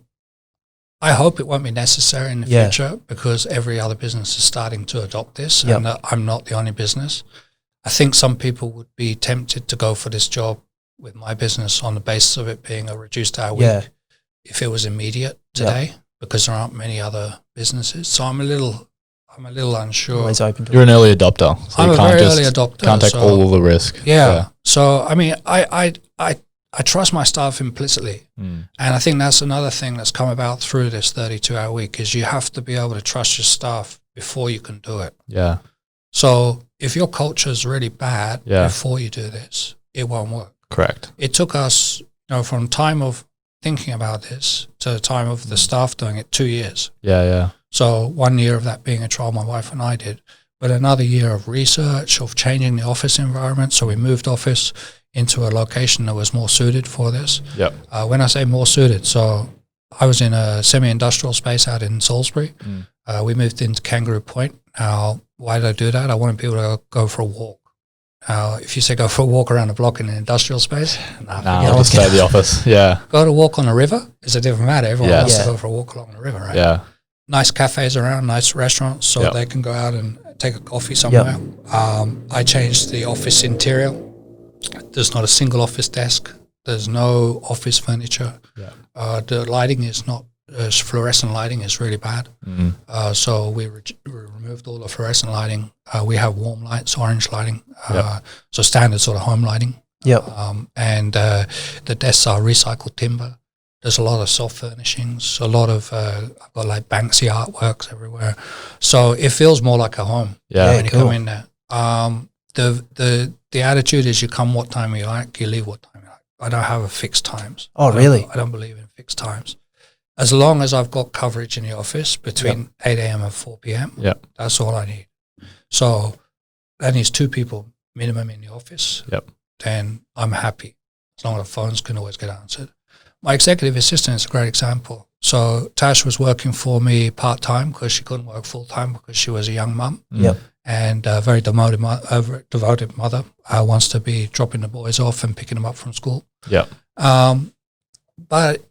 I hope it won't be necessary in the future because every other business is starting to adopt this and I'm not the only business. I think some people would be tempted to go for this job with my business on the basis of it being a reduced hour week if it was immediate today because there aren't many other businesses. So I'm a little unsure. Always open to You're an early adopter. So I'm a very early adopter. Can't take all of the risk. Yeah. So, I mean, I trust my staff implicitly. And I think that's another thing that's come about through this 32-hour week is you have to be able to trust your staff before you can do it. Yeah. So if your culture is really bad before you do this, it won't work. Correct. It took us, from time of thinking about this to the time of the staff doing it 2 years. Yeah, yeah. So 1 year of that being a trial my wife and I did, but another year of research, of changing the office environment. So we moved office into a location that was more suited for this. Yep. When I say more suited, so I was in a semi-industrial space out in Salisbury. We moved into Kangaroo Point. Now, why did I do that? I wanted people to go for a walk. Now, if you say go for a walk around the block in an industrial space, I'll just stay at the office. Yeah. Go to walk on the river is a different matter. Everyone wants to go for a walk along the river, right? Yeah. Nice cafes around, nice restaurants, so they can go out and take a coffee somewhere. I changed the office interior. There's not a single office desk. There's no office furniture. The lighting is not fluorescent lighting is really bad. So we removed all the fluorescent lighting. We have warm lights, orange lighting, so standard sort of home lighting. And the desks are recycled timber. There's a lot of soft furnishings, a lot of I've got like Banksy artworks everywhere. So it feels more like a home when you come in there. The attitude is you come what time you like, you leave what time you like. I don't have a fixed times. Oh, really? I don't believe in fixed times. As long as I've got coverage in the office between 8 a.m. and 4 p.m., that's all I need. So that needs 2 people minimum in the office. Then I'm happy. As long as the phones can always get answered. My executive assistant is a great example. So Tash was working for me part-time because she couldn't work full-time because she was a young mum. And a very devoted mother wants to be dropping the boys off and picking them up from school. But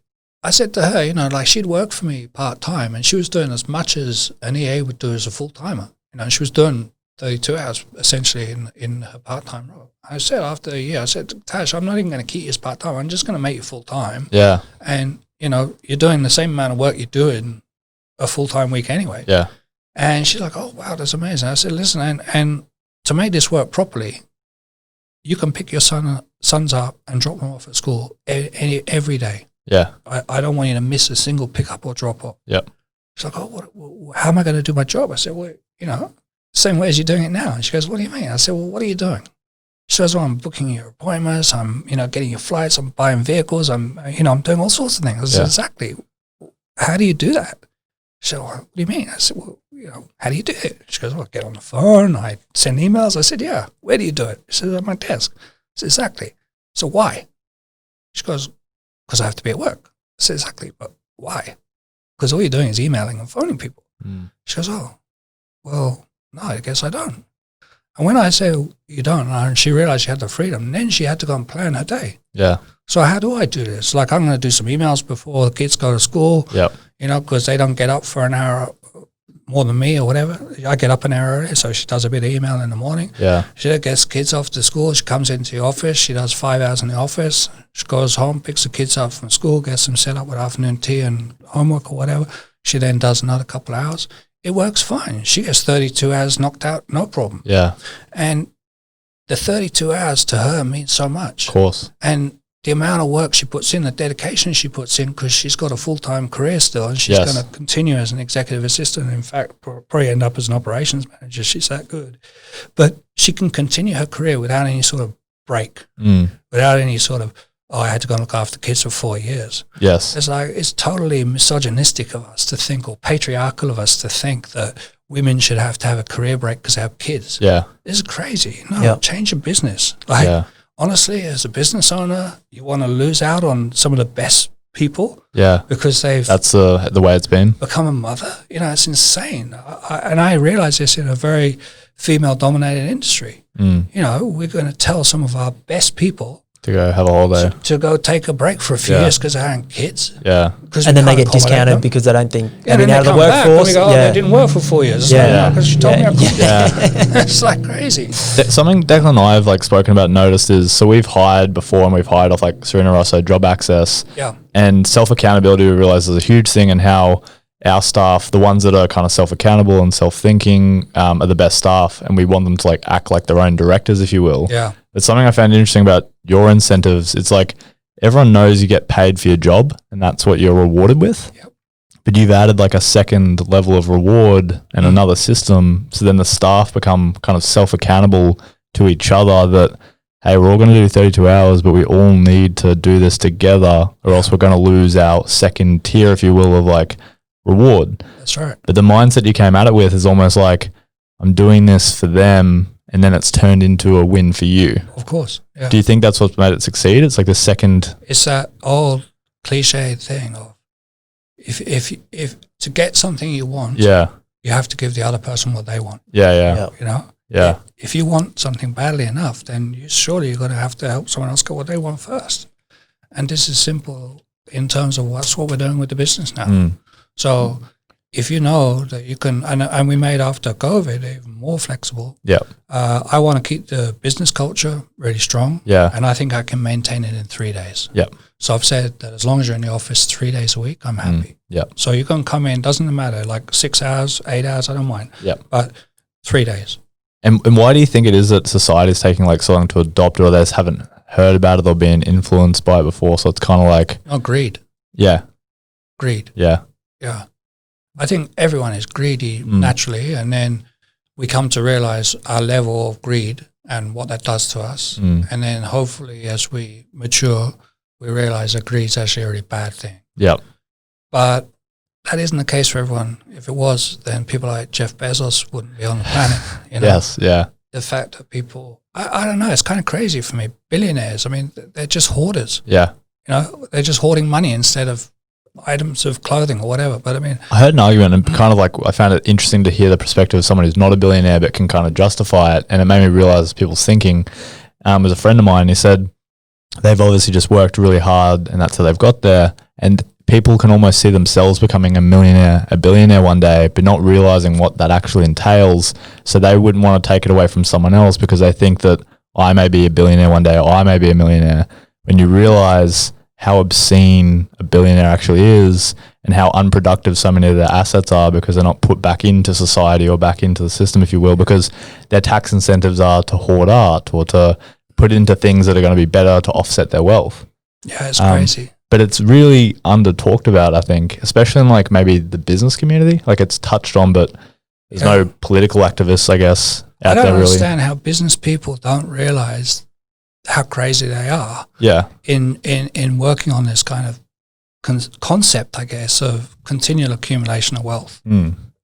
I said to her, she'd work for me part-time and she was doing as much as an EA would do as a full-timer. She was doing 32 hours essentially in her part-time role. I said after a year, Tash, I'm not even going to keep you as part-time. I'm just going to make you full-time. And, you're doing the same amount of work you do in a full-time week anyway. And she's like, oh, wow, that's amazing. I said, listen, and to make this work properly, you can pick your sons up and drop them off at school every day. I don't want you to miss a single pickup or drop-off. She's like, oh, how am I going to do my job? I said, well, same way as you're doing it now. And she goes, what do you mean? I said, well, what are you doing? She says, well, I'm booking your appointments. I'm, getting your flights. I'm buying vehicles. I'm doing all sorts of things. I said, exactly. How do you do that? She said, well, what do you mean? I said, well, how do you do it? She goes, well, I get on the phone. I send emails. I said, yeah. Where do you do it? She said, at my desk. I said, exactly. So why? She goes, because I have to be at work. I said, exactly. But why? Because all you're doing is emailing and phoning people. She goes, oh, well, no, I guess I don't. And when I say you don't, and she realized she had the freedom, then she had to go and plan her day. So how do I do this? Like I'm going to do some emails before the kids go to school, because they don't get up for an hour more than me or whatever. I get up an hour early, so she does a bit of email in the morning. Yeah. She gets kids off to school. She comes into the office. She does 5 hours in the office. She goes home, picks the kids up from school, gets them set up with afternoon tea and homework or whatever. She then does another couple of hours. It works fine. She gets 32 hours knocked out, no problem. Yeah. And the 32 hours to her means so much. Of course. And the amount of work she puts in, the dedication she puts in, because she's got a full-time career still, and she's going to continue as an executive assistant. In fact, probably end up as an operations manager. She's that good. But she can continue her career without any sort of break, without any sort of, I had to go and look after kids for 4 years. Yes. It's totally misogynistic of us to think, or patriarchal of us to think, that women should have to have a career break because they have kids. Yeah. This is crazy. No, change your business. Honestly, as a business owner, you want to lose out on some of the best people. Yeah. Because that's the way it's been. Become a mother. It's insane. And I realize this in a very female-dominated industry. We're going to tell some of our best people to go have a holiday. To go take a break for a few years because they aren't kids. Yeah. And then they get discounted because they don't think, out of the workforce. They didn't work for 4 years. Because you told me I couldn't. It's like crazy. Something Declan and I have spoken about, noticed is, so we've hired before and we've hired off Serena Rosso, Job Access. Yeah. And self-accountability, we realize, is a huge thing, and how our staff, the ones that are kind of self-accountable and self-thinking, are the best staff, and we want them to act like their own directors, if you will. Yeah. But something I found interesting about your incentives, it's everyone knows you get paid for your job and that's what you're rewarded with. Yep. But you've added a second level of reward and another system, so then the staff become kind of self-accountable to each other that, hey, we're all going to do 32 hours, but we all need to do this together, or else we're going to lose our second tier, if you will, of reward. That's right. But the mindset you came at it with is almost I'm doing this for them, and then it's turned into a win for you. Of course. Yeah. Do you think that's what's made it succeed? It's the second. It's that old cliche thing of, if to get something you want, you have to give the other person what they want. Yeah. Yeah. If you want something badly enough, then surely you're going to have to help someone else get what they want first. And this is simple in terms of what we're doing with the business now. So if you know that you can, and we made after COVID even more flexible. Yeah. I want to keep the business culture really strong. Yeah. And I think I can maintain it in 3 days. Yeah. So I've said that as long as you're in the office 3 days a week, I'm happy. Yeah. So you can come in, doesn't matter, 6 hours, 8 hours, I don't mind. Yeah. But 3 days. And why do you think it is that society is taking so long to adopt it, or they just haven't heard about it or been influenced by it before? So it's kind of greed. Yeah. Greed. Yeah. Yeah. I think everyone is greedy naturally, and then we come to realize our level of greed and what that does to us. And then hopefully as we mature, we realize that greed is actually a really bad thing. Yep. But that isn't the case for everyone. If it was, then people like Jeff Bezos wouldn't be on the planet. Yes, yeah. The fact that people, I don't know, it's kind of crazy for me. Billionaires, they're just hoarders. Yeah. They're just hoarding money instead of items of clothing or whatever. But I heard an argument, and kind of I found it interesting to hear the perspective of someone who's not a billionaire but can kind of justify it, and it made me realize people's thinking. As a friend of mine, he said they've obviously just worked really hard and that's how they've got there, and people can almost see themselves becoming a billionaire one day, but not realizing what that actually entails. So they wouldn't want to take it away from someone else because they think that I may be a billionaire one day, or I may be a millionaire. When you realize how obscene a billionaire actually is and how unproductive so many of their assets are because they're not put back into society or back into the system, if you will, because their tax incentives are to hoard art or to put into things that are going to be better to offset their wealth. Yeah, it's crazy. But it's really under talked about, I think, especially in maybe the business community. It's touched on, but there's no political activists, I guess, out there really. I don't understand how business people don't realize how crazy they are. Yeah. In working on this kind of concept, I guess, of continual accumulation of wealth,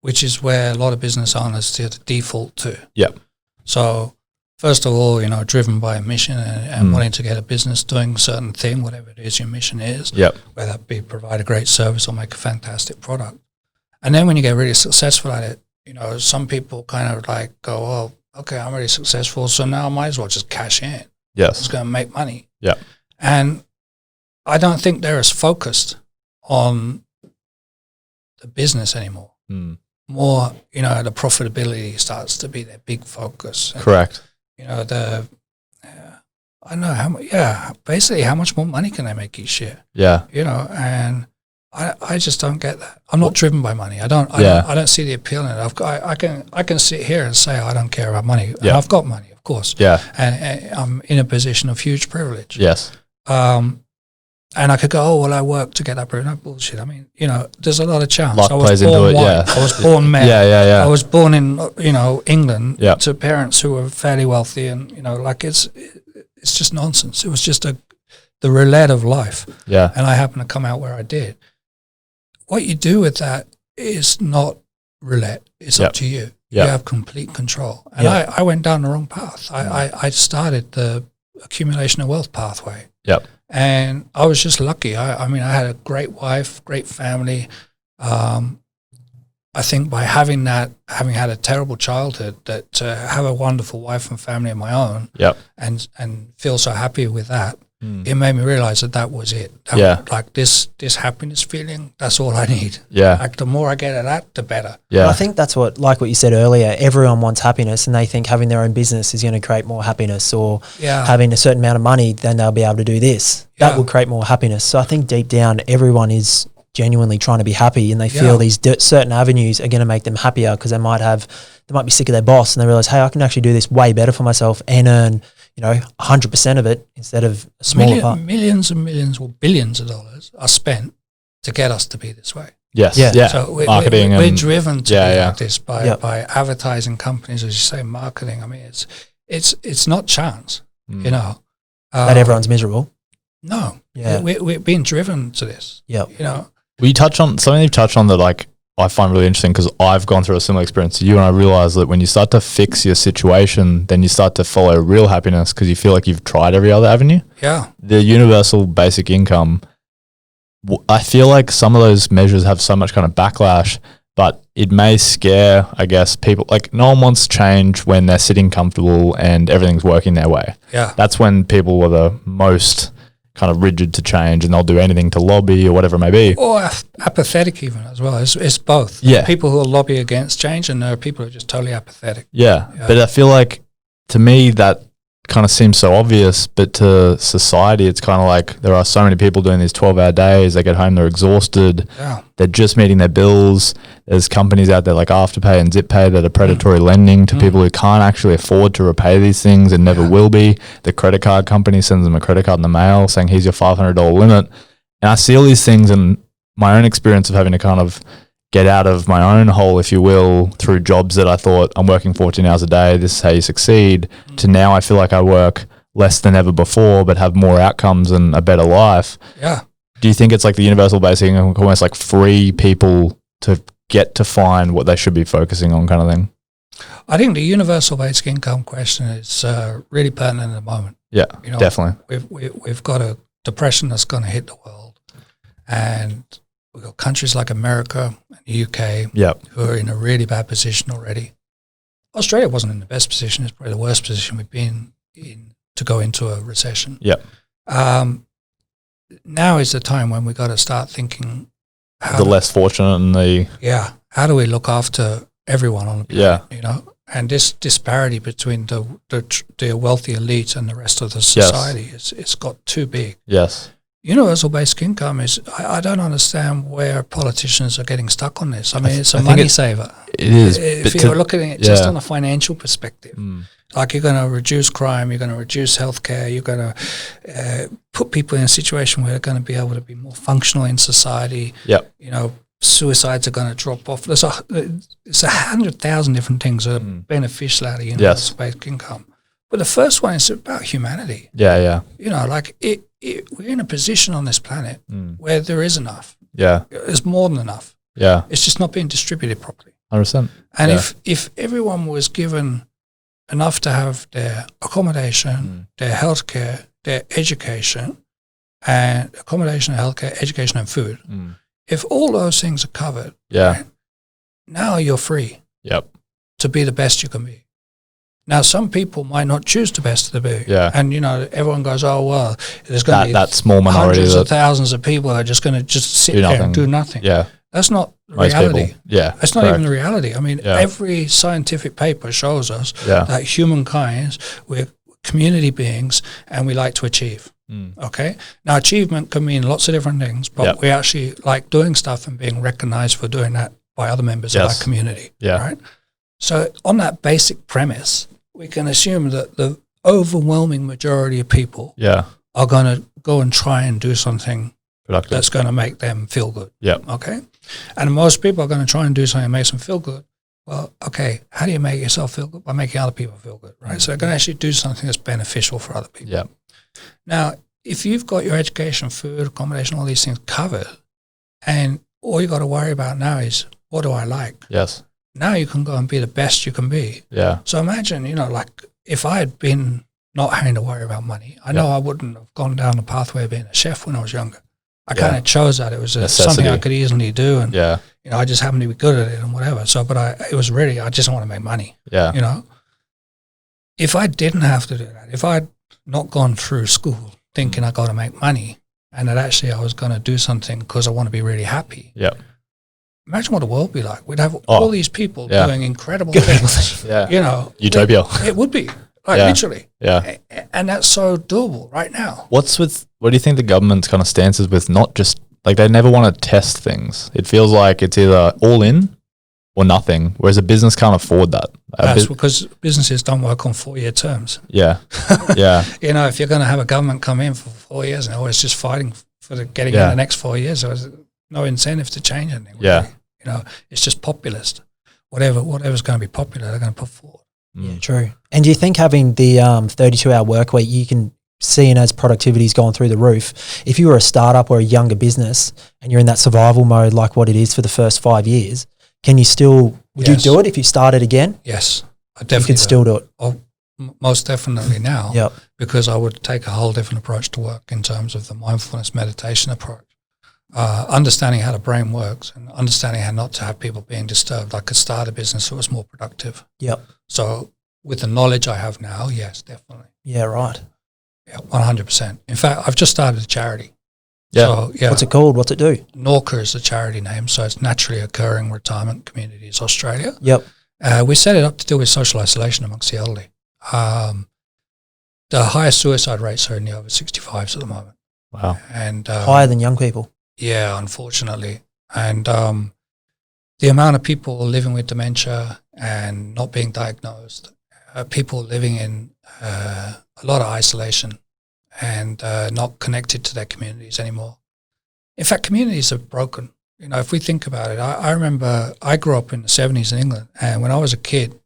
which is where a lot of business owners default to. Yep. So first of all, driven by a mission and wanting to get a business doing a certain thing, whatever it is your mission is, whether that be provide a great service or make a fantastic product. And then when you get really successful at it, some people kind of go, oh, okay, I'm really successful, so now I might as well just cash in. Yes. It's going to make money. Yeah. And I don't think they're as focused on the business anymore. more, the profitability starts to be their big focus. Correct. I know how much, basically how much more money can they make each year? Yeah. And I just don't get that. I'm not driven by money. I don't see the appeal in it. I can sit here and say I don't care about money. Yeah. And I've got money, of course. Yeah. And I'm in a position of huge privilege. Yes. And I could go, I work to get that privilege. No bullshit. I mean, there's a lot of chance. Luck plays into it, yeah. I was born male. Yeah. I was born in, England to parents who were fairly wealthy, and, it's just nonsense. It was just the roulette of life. Yeah. And I happened to come out where I did. What you do with that is not roulette. It's up to you. You have complete control. And I went down the wrong path. I started the accumulation of wealth pathway. Yep. And I was just lucky. I had a great wife, great family. I think by having had a terrible childhood, that to have a wonderful wife and family of my own, and feel so happy with that, it made me realize that was it. Like this happiness feeling, that's all I need. Yeah. Like the more I get of that, the better. Yeah. Well, I think that's what you said earlier, everyone wants happiness, and they think having their own business is going to create more happiness, or having a certain amount of money, then they'll be able to do this. That will create more happiness. So I think deep down, everyone is genuinely trying to be happy, and they feel these certain avenues are going to make them happier, because they might be sick of their boss, and they realize, hey, I can actually do this way better for myself and earn 100% of it instead of a smaller part. Millions and millions or billions of dollars are spent to get us to be this way. Yes. Yeah. So marketing we're driven to be like this by advertising companies, as you say, marketing. I mean, it's not chance, that everyone's miserable. No. Yeah. We're being driven to this. Yeah. We touch on something you've touched on that I find really interesting, because I've gone through a similar experience to you, and I realize that when you start to fix your situation, then you start to follow real happiness, because you feel like you've tried every other avenue. Yeah. The universal basic income, I feel like some of those measures have so much kind of backlash, but it may scare, I guess, people. Like, no one wants change when they're sitting comfortable and everything's working their way. Yeah. That's when people are the most kind of rigid to change, and they'll do anything to lobby or whatever it may be. Or apathetic even as well. It's both. Yeah. There are people who will lobby against change, and there are people who are just totally apathetic. Yeah. But I feel like, to me, that kind of seems so obvious, but to society, it's kind of like there are so many people doing these 12-hour days. They get home, they're exhausted. Yeah. They're just meeting their bills. There's companies out there like Afterpay and ZipPay that are predatory lending to people who can't actually afford to repay these things and never will be. The credit card company sends them a credit card in the mail saying, here's your $500 limit. And I see all these things, and my own experience of having to kind of get out of my own hole, if you will, through jobs that I thought, I'm working 14 hours a day, this is how you succeed, to now I feel like I work less than ever before, but have more outcomes and a better life. Yeah. Do you think it's like the universal basic income, almost like free people to get to find what they should be focusing on, kind of thing? I think the universal basic income question is really pertinent at the moment. Yeah, definitely. We've got a depression that's going to hit the world, and we've got countries like America and the UK who are in a really bad position already. Australia wasn't in the best position. It's probably the worst position we've been in to go into a recession. Now is the time when we've got to start thinking the less fortunate and the... Yeah. How do we look after everyone on the planet, And this disparity between the wealthy elite and the rest of the society, it's got too big. Yes. Universal basic income is, I don't understand where politicians are getting stuck on this. I mean, it's a money saver. It is. If you're looking at it just on a financial perspective, like you're going to reduce crime, you're going to reduce healthcare, you're going to put people in a situation where they're going to be able to be more functional in society. Suicides are going to drop off. It's 100,000 different things that are beneficial out of universal basic income. But the first one is about humanity. We're in a position on this planet where there is enough. There's more than enough. It's just not being distributed properly. 100%. And if everyone was given enough to have their accommodation, their healthcare, their education, and accommodation, healthcare, education, and food, if all those things are covered, now you're free to be the best you can be. Now, some people might not choose the best to be. And, everyone goes, oh, well, there's going to be that small minority hundreds of thousands of people who are just going to sit there and do nothing. That's not reality. People. Yeah. It's not even the reality. I mean, every scientific paper shows us that humankind, we're community beings and we like to achieve. Okay? Now, achievement can mean lots of different things, but we actually like doing stuff and being recognized for doing that by other members of our community. Yeah. Right? So on that basic premise, we can assume that the overwhelming majority of people are going to go and try and do something productive that's going to make them feel good. Yeah. Okay? And most people are going to try and do something that makes them feel good. Well, okay, how do you make yourself feel good? By making other people feel good, right? So they're going to actually do something that's beneficial for other people. Yeah. Now, if you've got your education, food, accommodation, all these things covered, and all you got to worry about now is, what do I like? Yes. Now you can go and be the best you can be. Yeah. So imagine, like if I had been not having to worry about money, I know I wouldn't have gone down the pathway of being a chef when I was younger. I kind of chose that. It was something I could easily do, and I just happened to be good at it and whatever. So, but it was really, I just want to make money. Yeah. If I didn't have to do that, if I'd not gone through school thinking I got to make money, and that actually I was going to do something because I want to be really happy. Yeah. Imagine what the world would be like. We'd have all these people doing incredible things. Utopia. It would be. Literally. Yeah. And that's so doable right now. What do you think the government's kind of stance is with not just, like, they never want to test things? It feels like it's either all in or nothing, whereas a business can't afford that. That's because businesses don't work on 4-year terms. Yeah. Yeah. If you're going to have a government come in for 4 years and always just fighting for getting in the next 4 years, there's no incentive to change anything. Really. Yeah. It's just populist. Whatever's going to be popular, they're going to put forward. Yeah, true. And do you think having the 32-hour work week, you can see as productivity's gone through the roof, if you were a startup or a younger business and you're in that survival mode like what it is for the first 5 years, can you still, would you do it if you started again? Yes, I definitely you could still do it. Oh, most definitely now, because I would take a whole different approach to work in terms of the mindfulness meditation approach. Understanding how the brain works and understanding how not to have people being disturbed. I could start a business that was more productive. Yep. So with the knowledge I have now, yes, definitely. Yeah, right. Yeah, 100%. In fact, I've just started a charity. Yeah. So, What's it called? What's it do? NORCA is the charity name, so it's Naturally Occurring Retirement Communities Australia. Yep. We set it up to deal with social isolation amongst the elderly. The highest suicide rates are in the over 65s at the moment. Wow. And higher than young people. Yeah, unfortunately. And the amount of people living with dementia and not being diagnosed, people living in a lot of isolation and not connected to their communities anymore. In fact, communities are broken. If we think about it, I remember I grew up in the 70s in England, and when I was a kid,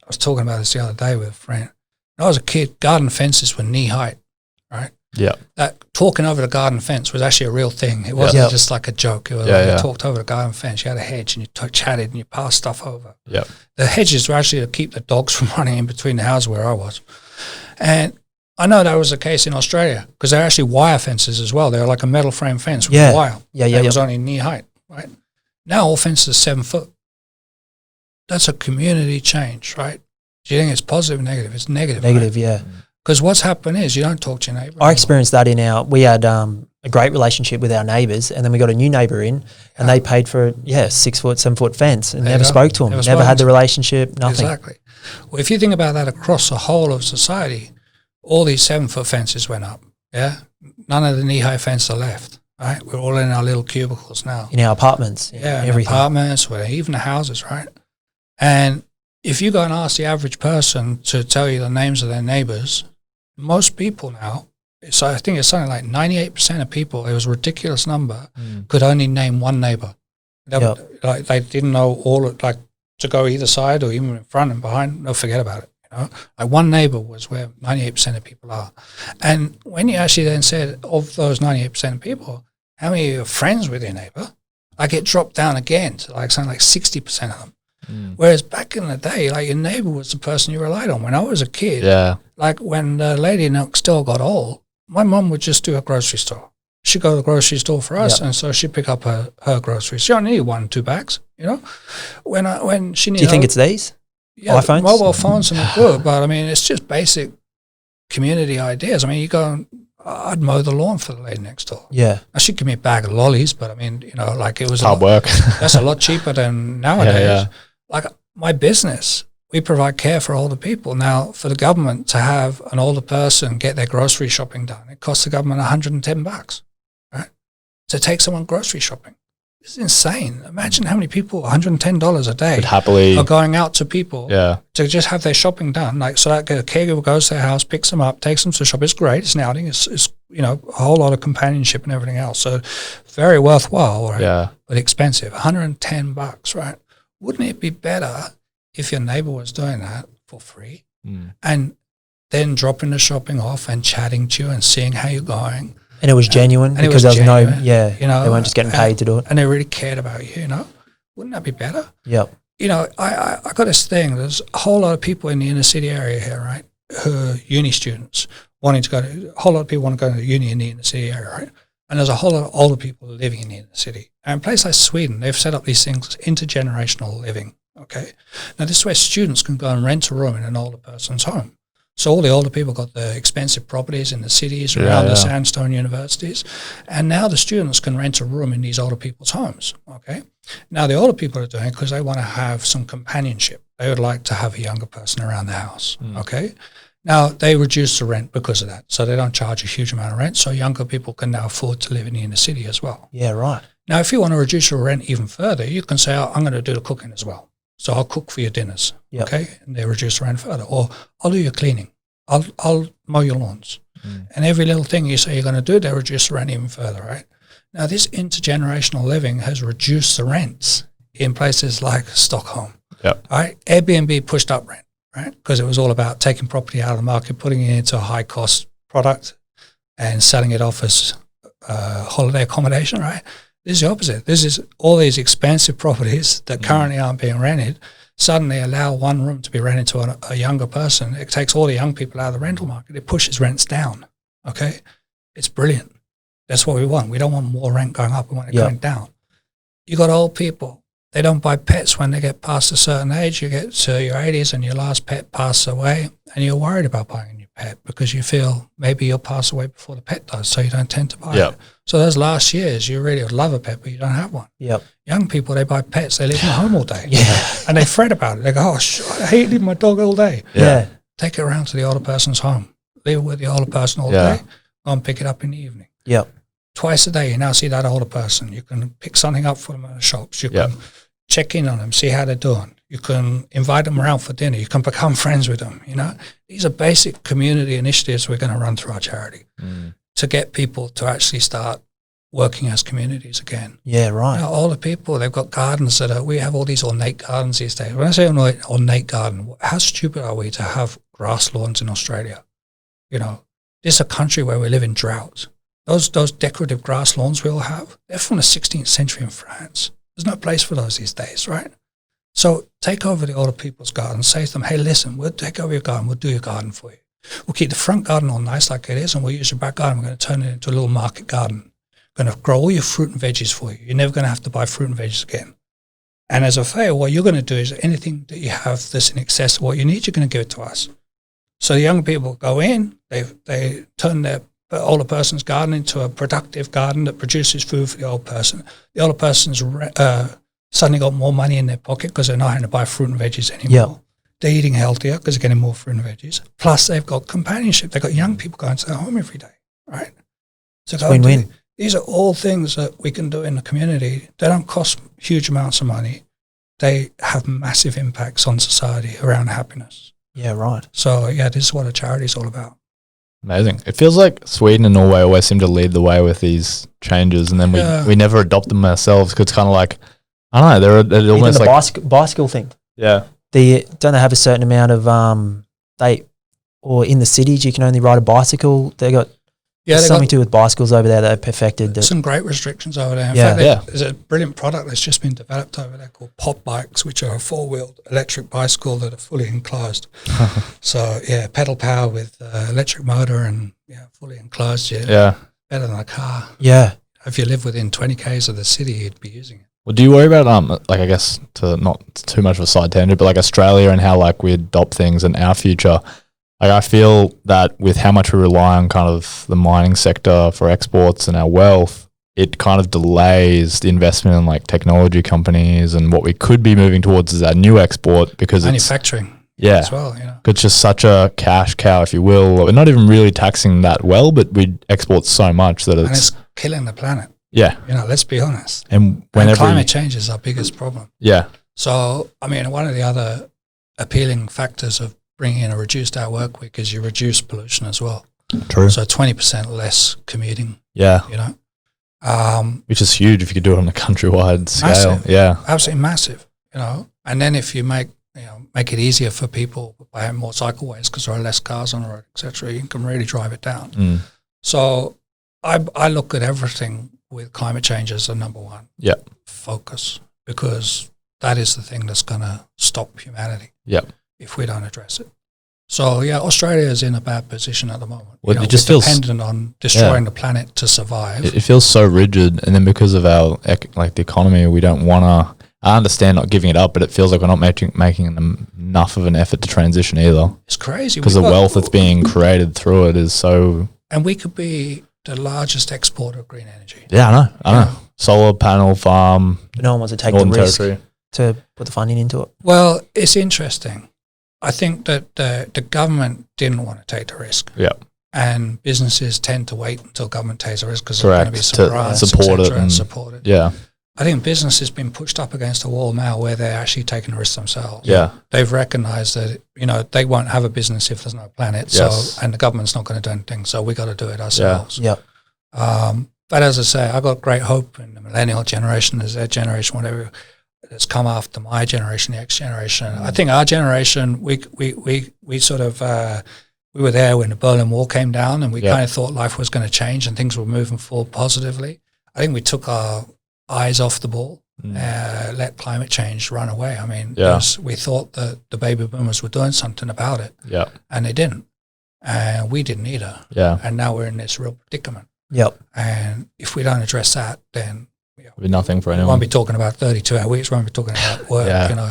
I was talking about this the other day with a friend. When I was a kid, garden fences were knee height, right? Yeah. That talking over the garden fence was actually a real thing. It wasn't just like a joke. It was you talked over the garden fence. You had a hedge and you chatted and you passed stuff over. Yeah. The hedges were actually to keep the dogs from running in between the houses where I was. And I know that was the case in Australia because they're actually wire fences as well. They're like a metal frame fence with wire. Yeah. It was only knee height, right? Now all fences are 7 foot. That's a community change, right? Do you think it's positive or negative? It's negative. Negative, right? Yeah. Because what's happened is you don't talk to your neighbour. I experienced that we had a great relationship with our neighbours, and then we got a new neighbour in, and they paid for 6 foot, 7 foot fence, and never spoke to them, never had the relationship, nothing. Exactly. Well, if you think about that across the whole of society, all these 7 foot fences went up. Yeah, none of the knee high fences are left. Right, we're all in our little cubicles now. In our apartments. Yeah, in apartments, even the houses, right? And if you go and ask the average person to tell you the names of their neighbours, most people now, so I think it's something like 98% of people, it was a ridiculous number, could only name one neighbour. They didn't know to go either side or even in front and behind. No, forget about it. Like one neighbour was where 98% of people are. And when you actually then said, of those 98% of people, how many are friends with your neighbour? It dropped down again to something like 60% of them. Whereas back in the day, your neighbour was the person you relied on. When I was a kid, when the lady next door got old, my mum would just do her grocery store. She'd go to the grocery store for us, and so she'd pick up her groceries. She only needed 1-2 bags, When she needed, do you think it's these? Yeah, iPhones? Mobile phones are not good, but it's just basic community ideas. You go and I'd mow the lawn for the lady next door. Yeah. Now, she'd give me a bag of lollies, but I mean, you know, like it was hard work. That's a lot cheaper than nowadays. Like my business, we provide care for older people. Now, for the government to have an older person get their grocery shopping done, it costs the government $110, right? To take someone grocery shopping. This is insane. Imagine how many people, $110 a day, happily are going out to people to just have their shopping done. Like, so that a caregiver goes to their house, picks them up, takes them to the shop. It's great. It's an outing. It's you know, a whole lot of companionship and everything else. So very worthwhile, right? Yeah. But expensive. $110, right? Wouldn't it be better if your neighbor was doing that for free and then dropping the shopping off and chatting to you and seeing how you're going? And it was genuine because there was genuine, you know, they weren't just getting paid to do it. And they really cared about you, you know? Wouldn't that be better? Yep. You know, I got this thing. There's a whole lot of people in the inner city area here, right, who are uni students wanting to go to, a whole lot of people want to go to uni in the inner city area, right? And there's a whole lot of older people living in the inner city. And in a place like Sweden, they've set up these things, intergenerational living, okay? Now, this is where students can go and rent a room in an older person's home. So all the older people got the expensive properties in the cities around the sandstone universities. And now the students can rent a room in these older people's homes, okay? Now, the older people are doing it because they want to have some companionship. They would like to have a younger person around the house, okay? Now, they reduce the rent because of that. So they don't charge a huge amount of rent. So younger people can now afford to live in the inner city as well. Yeah, right. Now, if you want to reduce your rent even further, you can say, I'm going to do the cooking as well. So I'll cook for your dinners, okay? And they reduce the rent further. Or I'll do your cleaning. I'll mow your lawns. And every little thing you say you're going to do, they reduce the rent even further, right? Now, this intergenerational living has reduced the rents in places like Stockholm. Yep. Right? Airbnb pushed up rent, right? Because it was all about taking property out of the market, putting it into a high-cost product and selling it off as holiday accommodation, right? This is the opposite. This is all these expensive properties that currently aren't being rented suddenly allow one room to be rented to a younger person. It takes all the young people out of the rental market. It pushes rents down, okay? It's brilliant. That's what we want. We don't want more rent going up. We want it going down. You got old people. They don't buy pets when they get past a certain age. You get to your 80s and your last pet passes away and you're worried about buying a new pet because you feel maybe you'll pass away before the pet does, so you don't tend to buy it. So those last years, you really would love a pet, but you don't have one. Young people, they buy pets. They live in home all day. And they fret about it. They go, I hate leaving my dog all day. Take it around to the older person's home. Live with the older person all day. Go and pick it up in the evening. Twice a day, you now see that older person. You can pick something up for them in the shops. You can check in on them, see how they're doing. You can invite them around for dinner. You can become friends with them, you know. These are basic community initiatives we're going to run through our charity to get people to actually start working as communities again. Yeah, right. You know, older people, they've got gardens we have all these ornate gardens these days. When I say ornate garden, how stupid are we to have grass lawns in Australia? You know, this is a country where we live in drought. Those decorative grass lawns we all have, they're from the 16th century in France. There's no place for those these days, right? So take over the older people's garden, say to them, hey, listen, we'll take over your garden, we'll do your garden for you. We'll keep the front garden all nice like it is, and we'll use your back garden. We're going to turn it into a little market garden. We're going to grow all your fruit and veggies for you. You're never going to have to buy fruit and veggies again. And as a favor, what you're going to do is anything that you have that's in excess of what you need, you're going to give it to us. So the young people go in, they turn their older person's garden into a productive garden that produces food for the old person. The older person's suddenly got more money in their pocket because they're not having to buy fruit and veggies anymore. They're eating healthier because they're getting more fruit and veggies. Plus, they've got companionship. They've got young people going to their home every day, right? So it's win-win. These are all things that we can do in the community. They don't cost huge amounts of money. They have massive impacts on society around happiness. Yeah, right. So, this is what a charity is all about. Amazing. It feels like Sweden and Norway always seem to lead the way with these changes, and then we never adopt them ourselves because it's kind of like, I don't know, they're almost even like the bicycle thing. Yeah. Don't they have a certain amount of or in the cities you can only ride a bicycle? They got something to do with bicycles over there that they've perfected. There's some great restrictions over there. In fact, there's a brilliant product that's just been developed over there called pop bikes, which are a four-wheeled electric bicycle that are fully enclosed. So, pedal power with electric motor and fully enclosed. Better than a car. Yeah. If you live within 20 Ks of the city, you'd be using it. Well, do you worry about, like, I guess, to not too much of a side tangent, but like Australia and how, like, we adopt things in our future? Like, I feel that with how much we rely on kind of the mining sector for exports and our wealth, it kind of delays the investment in like technology companies, and what we could be moving towards is our new export, because manufacturing. Yeah, as well, it's just such a cash cow, if you will. We're not even really taxing that well, but we export so much that it's killing the planet. Yeah, let's be honest. And climate change is our biggest problem. Yeah. So, I mean, one of the other appealing factors of bringing in a reduced hour work week is you reduce pollution as well. True. So 20% less commuting. Yeah. Which is huge if you could do it on a countrywide scale. Massive. Yeah. Absolutely massive. And then if you make it easier for people by having more cycleways because there are less cars on the road, etc., you can really drive it down. So I look at everything with climate change as the number one focus, because that is the thing that's going to stop humanity if we don't address it. So, Australia is in a bad position at the moment. Well, it just feels dependent on destroying the planet to survive. It feels so rigid, and then because of our the economy, we don't want to. I understand not giving it up, but it feels like we're not making enough of an effort to transition either. It's crazy. Because the wealth that's being created through it is so... And we could be the largest exporter of green energy. Yeah, I know. Solar panel farm. But no one wants to take the risk to put the funding into it. Well, it's interesting. I think that the government didn't want to take the risk. Yeah. And businesses tend to wait until government takes the risk because there's going to be some grants, support it and support it. Yeah. I think business has been pushed up against a wall now where they're actually taking risks themselves. Yeah. They've recognized that, they won't have a business if there's no planet. Yes. And the government's not going to do anything. So we got to do it ourselves. Yeah. But as I say, I got great hope in the millennial generation, the Z generation, whatever that's come after my generation, the X generation. I think our generation, we sort of, we were there when the Berlin Wall came down, and we kind of thought life was going to change and things were moving forward positively. I think we took our eyes off the ball, let climate change run away. I mean, we thought that the baby boomers were doing something about it, and they didn't, and we didn't either. And now we're in this real predicament. And if we don't address that, then it'll be nothing for anyone. We won't be talking about 32-hour weeks. We won't be talking about work.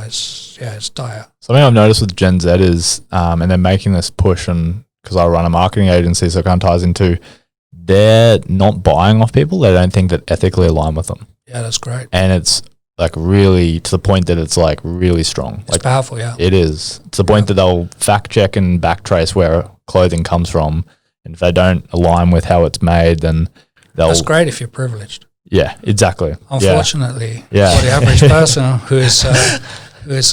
It's dire. Something I've noticed with Gen Z is, and they're making this push, and because I run a marketing agency, so it kind of ties into, they're not buying off people. They don't think that ethically align with them. Yeah, that's great. And it's like really to the point that it's like really strong. It's powerful, yeah. It is. To the point that they'll fact check and backtrace where clothing comes from. And if they don't align with how it's made, then they'll... That's great if you're privileged. Yeah, exactly. Unfortunately, for the average person who's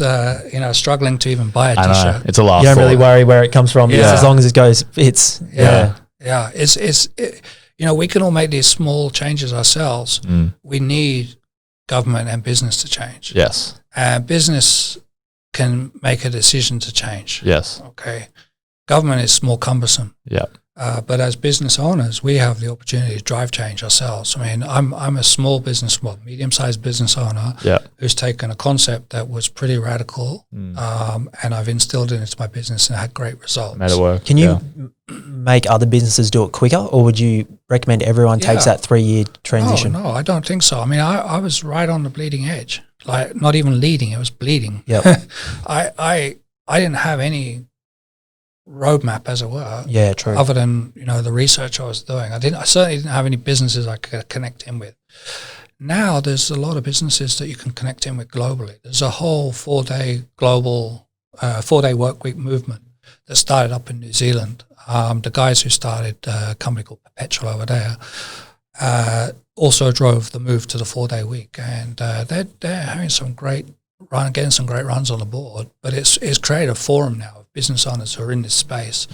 struggling to even buy a t-shirt. It's a last You don't really worry where it comes from. As long as it goes, it's... Yeah. We can all make these small changes ourselves. We need government and business to change. Yes. Business can make a decision to change. Yes. Okay. Government is more cumbersome. Yeah. But as business owners, we have the opportunity to drive change ourselves. I mean, I'm a small business, medium-sized business owner who's taken a concept that was pretty radical, and I've instilled it into my business and had great results. Made it work. Can you make other businesses do it quicker, or would you recommend everyone takes that 3-year transition? No, I don't think so. I mean, I was right on the bleeding edge, like not even leading, it was bleeding. Yep. I didn't have any roadmap, as it were. Yeah, true. Other than the research I was doing, I certainly didn't have any businesses I could connect in with. Now there's a lot of businesses that you can connect in with globally. There's a whole 4-day global 4-day work week movement that started up in New Zealand. The guys who started a company called Perpetual over there also drove the move to the 4-day week, and they're having some great getting some great runs on the board. But it's created a forum now of business owners who are in this space.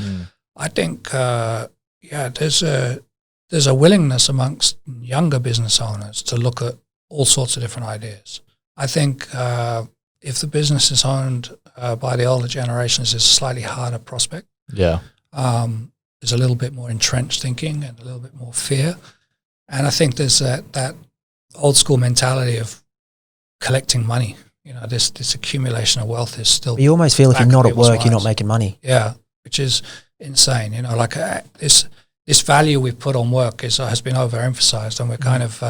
I think there's a willingness amongst younger business owners to look at all sorts of different ideas. I think if the business is owned by the older generations, it's a slightly harder prospect. Yeah. There's a little bit more entrenched thinking and a little bit more fear. And I think there's that old school mentality of collecting money. This accumulation of wealth is still... But you almost feel if you're not at work, you're not making money. Yeah, which is insane. This value we've put on work has been overemphasized, and we're kind of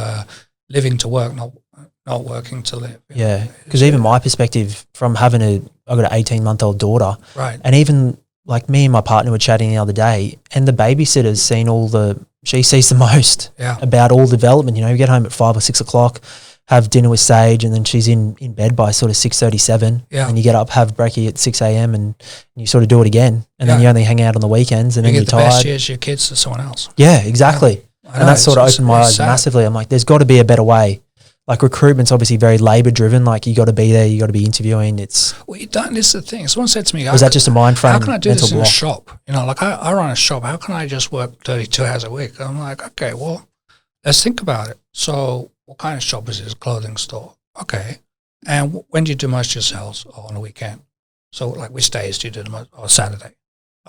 living to work, not working to live. Yeah, because even my perspective from I've got an 18-month-old daughter. Right. And even like me and my partner were chatting the other day, and the babysitter's seen she sees the most about all development. You know, you get home at 5 or 6 o'clock, have dinner with Sage, and then she's in bed by sort of 6:37. Yeah. And you get up, have brekkie at 6 a.m. and you sort of do it again. And then you only hang out on the weekends, and then you're tired. You get the best years your kids to someone else. Yeah, exactly. Yeah. And that sort of opened my eyes massively. I'm like, there's got to be a better way. Like recruitment's obviously very labor driven. Like you got to be there, you got to be interviewing. Well, you don't. This is the thing. Someone said to me, "Was that just a mind frame? How can I do this in a shop? You know, like I run a shop. How can I just work 32 hours a week?" I'm like, okay, well, let's think about it. So, what kind of shop is it? A clothing store. Okay. And when do you do most of your sales? On a weekend. So, like, which days do you do the most? Or Saturday.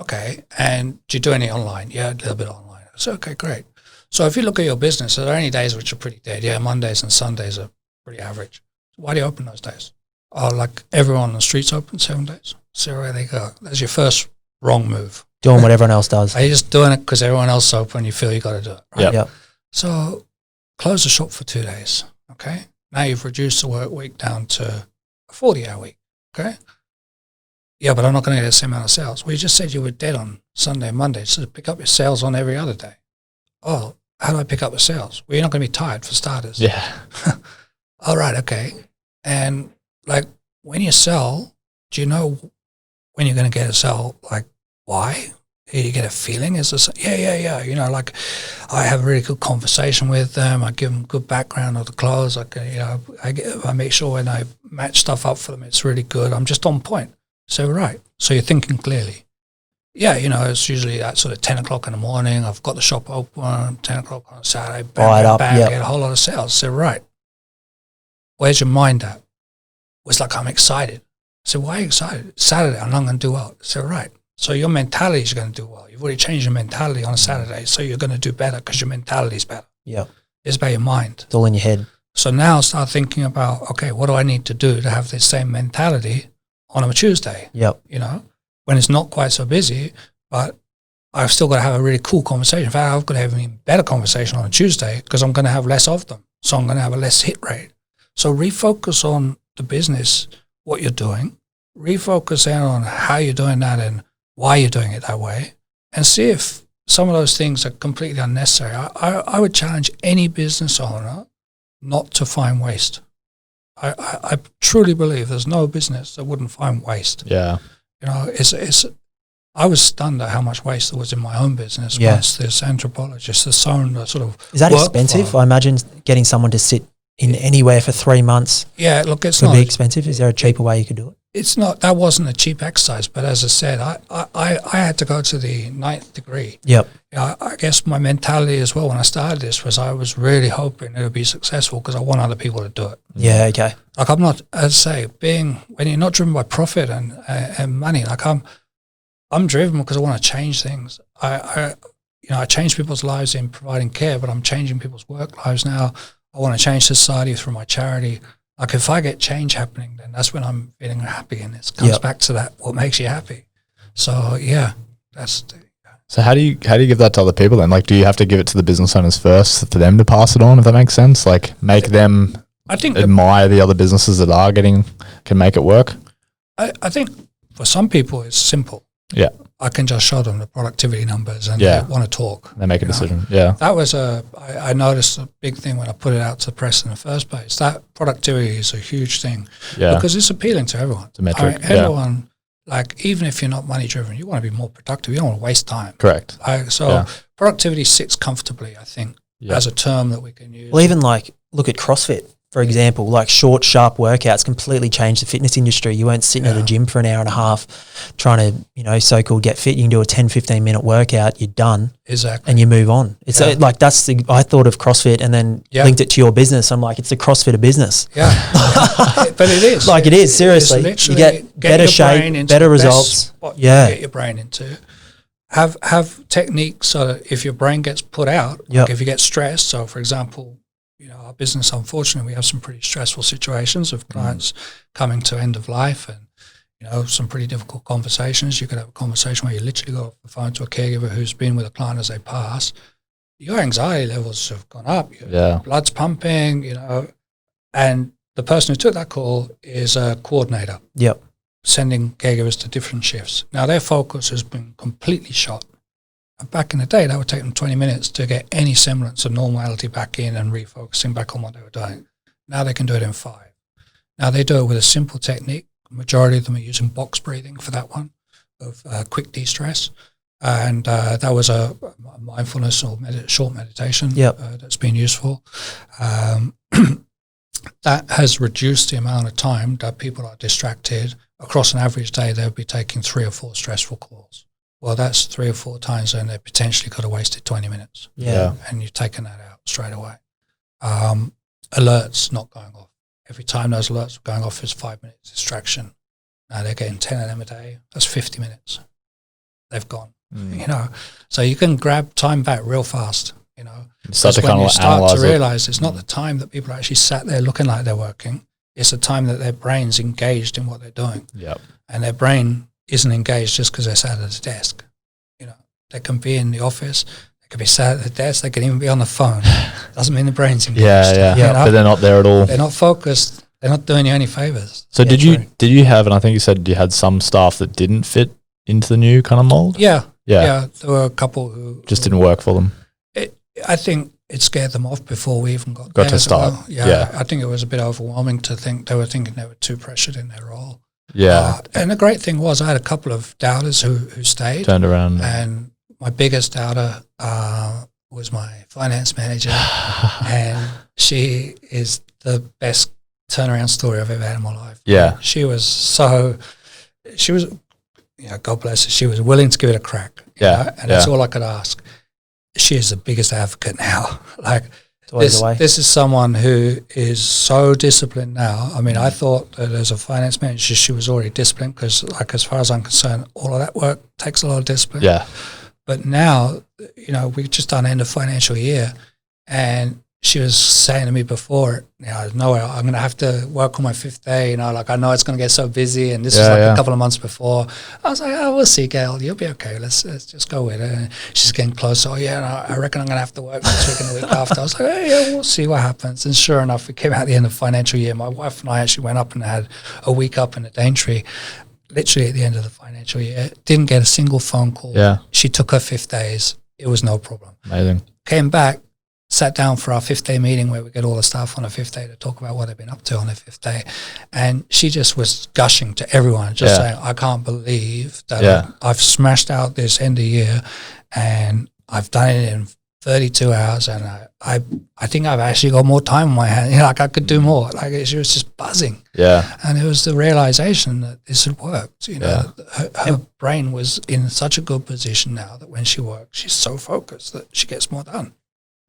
Okay. And do you do any online? Yeah, a little bit online. I said, okay, great. So if you look at your business, are there any days which are pretty dead? Yeah, Mondays and Sundays are pretty average. Why do you open those days? Oh, like everyone on the streets open 7 days. So where they go. That's your first wrong move. Doing what everyone else does. Are you just doing it because everyone else is open and you feel you got to do it? Right? Yep. So close the shop for 2 days. Okay. Now you've reduced the work week down to a 40-hour week. Okay. Yeah, but I'm not going to get the same amount of sales. Well, you just said you were dead on Sunday and Monday. So pick up your sales on every other day. Oh, how do I pick up the sales? Well, you're not going to be tired for starters. Yeah. All right, okay. And like when you sell, do you know when you're going to get a sell? Like why? Do you get a feeling? Is this? Yeah. You know, like I have a really good conversation with them. I give them good background of the clothes. Like I make sure when I match stuff up for them, it's really good. I'm just on point. So right. So you're thinking clearly. Yeah, you know, it's usually at sort of 10 o'clock in the morning. I've got the shop open, 10 o'clock on a Saturday, bang, get a whole lot of sales. So, right, where's your mind at? It's like, I'm excited. So, why are you excited? It's Saturday, I'm not going to do well. So, right, so your mentality is going to do well. You've already changed your mentality on a Saturday, so you're going to do better because your mentality is better. Yeah. It's about your mind. It's all in your head. So now start thinking about, okay, what do I need to do to have this same mentality on a Tuesday? Yep. You know? When it's not quite so busy, but I've still got to have a really cool conversation. In fact, I've got to have an even better conversation on a Tuesday because I'm going to have less of them. So I'm going to have a less hit rate. So refocus on the business, what you're doing, refocus in on how you're doing that and why you're doing it that way, and see if some of those things are completely unnecessary. I would challenge any business owner not to find waste. I truly believe there's no business that wouldn't find waste. Yeah. You know, I was stunned at how much waste there was in my own business once this anthropologist has shown the sort of Is that expensive? I imagine getting someone to sit in anywhere for 3 months. Yeah, look, it's could be expensive. Is there a cheaper way you could do it? It's not. That wasn't a cheap exercise, but as I said, I had to go to the 9th degree. Yep. You know, I guess my mentality as well when I started this was I was really hoping it would be successful because I want other people to do it. Yeah. Okay. Like I'm not, as I say, when you're not driven by profit and money, like I'm driven because I want to change things. I change people's lives in providing care, but I'm changing people's work lives now. I want to change society through my charity. Like if I get change happening, then that's when I'm feeling happy, and it comes back to that. What makes you happy? So yeah, So how do you give that to other people then? Like, do you have to give it to the business owners first for them to pass it on? If that makes sense, like make them admire the other businesses that can make it work. I think for some people it's simple. Yeah. I can just show them the productivity numbers and they want to talk. They make a decision. Yeah. That was I noticed a big thing when I put it out to the press in the first place. That productivity is a huge thing. Yeah. Because it's appealing to everyone. It's a metric. Everyone, like even if you're not money driven, you want to be more productive. You don't want to waste time. Correct. Productivity sits comfortably, I think, as a term that we can use. Well, even like look at CrossFit. For example, like short, sharp workouts completely changed the fitness industry. You weren't sitting at a gym for an hour and a half trying to, so-called get fit. You can do a 10, 15-minute workout, you're done. Exactly. And you move on. It's I thought of CrossFit and then linked it to your business. I'm like, it's the CrossFit of business. Yeah. But it is. Like it is, seriously. You get better shape, better results. Get your brain into. Have techniques so that if your brain gets put out, like if you get stressed, so for example, our business, unfortunately, we have some pretty stressful situations of clients coming to end of life and, some pretty difficult conversations. You could have a conversation where you literally go off the phone to a caregiver who's been with a client as they pass. Your anxiety levels have gone up. Your blood's pumping, and the person who took that call is a coordinator. Yep. sending caregivers to different shifts. Now, their focus has been completely shot. Back in the day, that would take them 20 minutes to get any semblance of normality back in and refocusing back on what they were doing. Now they can do it in 5. Now they do it with a simple technique. The majority of them are using box breathing for that one, of quick de-stress. And that was a mindfulness or short meditation that's been useful. That has reduced the amount of time that people are distracted. Across an average day, they'll be taking 3 or 4 stressful calls. Well, that's 3 or 4 times, and they potentially could have wasted 20 minutes. Yeah. And you've taken that out straight away. Alerts not going off. Every time those alerts are going off is 5 minutes distraction. Now they're getting 10 of them a day. That's 50 minutes. They've gone. You know, so you can grab time back real fast. You know, start to when you start to realize it. It's not the time that people are actually sat there looking like they're working. It's the time that their brain's engaged in what they're doing. Yep. And their brain isn't engaged just because they're sat at a desk. You know, they can be in the office, they can be sat at the desk, they can even be on the phone. Doesn't mean the brain's engaged. Yeah. You know? But they're not there at all. They're not focused. They're not doing you any favors. So did you have, and I think you said you had some staff that didn't fit into the new kind of mold? Yeah. There were a couple who just didn't work for them. I think it scared them off before we even got to start. Well. Yeah, I think it was a bit overwhelming to think they were too pressured in their role. Yeah. And the great thing was I had a couple of doubters who stayed. Turned around. And my biggest doubter was my finance manager. And she is the best turnaround story I've ever had in my life. Yeah. She was, God bless her, she was willing to give it a crack. Yeah. And that's all I could ask. She is the biggest advocate now. Like, this is someone who is so disciplined now. I mean, I thought that as a finance manager, she was already disciplined because, like, as far as I'm concerned, all of that work takes a lot of discipline. Yeah. But now, you know, we've just done end of financial year, and she was saying to me before, you know, no, I'm going to have to work on my 5th day. You know, like, I know it's going to get so busy, and this was like a couple of months before. I was like, oh, we'll see, Gail. You'll be okay. Let's just go with it. And she's getting closer. Oh, yeah, no, I reckon I'm going to have to work this week and the week after. I was like, oh, yeah, we'll see what happens. And sure enough, it came out at the end of financial year. My wife and I actually went up and had a week up in the Daintree, literally at the end of the financial year. Didn't get a single phone call. Yeah. She took her 5 days. It was no problem. Amazing. Came back, sat down for our 5th day meeting where we get all the staff on a 5th day to talk about what they've been up to on their 5th day. And she just was gushing to everyone, just saying, I can't believe that I've smashed out this end of year and I've done it in 32 hours and I think I've actually got more time on my hand. You know, like I could do more. Like she was just buzzing. Yeah. And it was the realization that this had worked. You know, her brain was in such a good position now that when she works, she's so focused that she gets more done.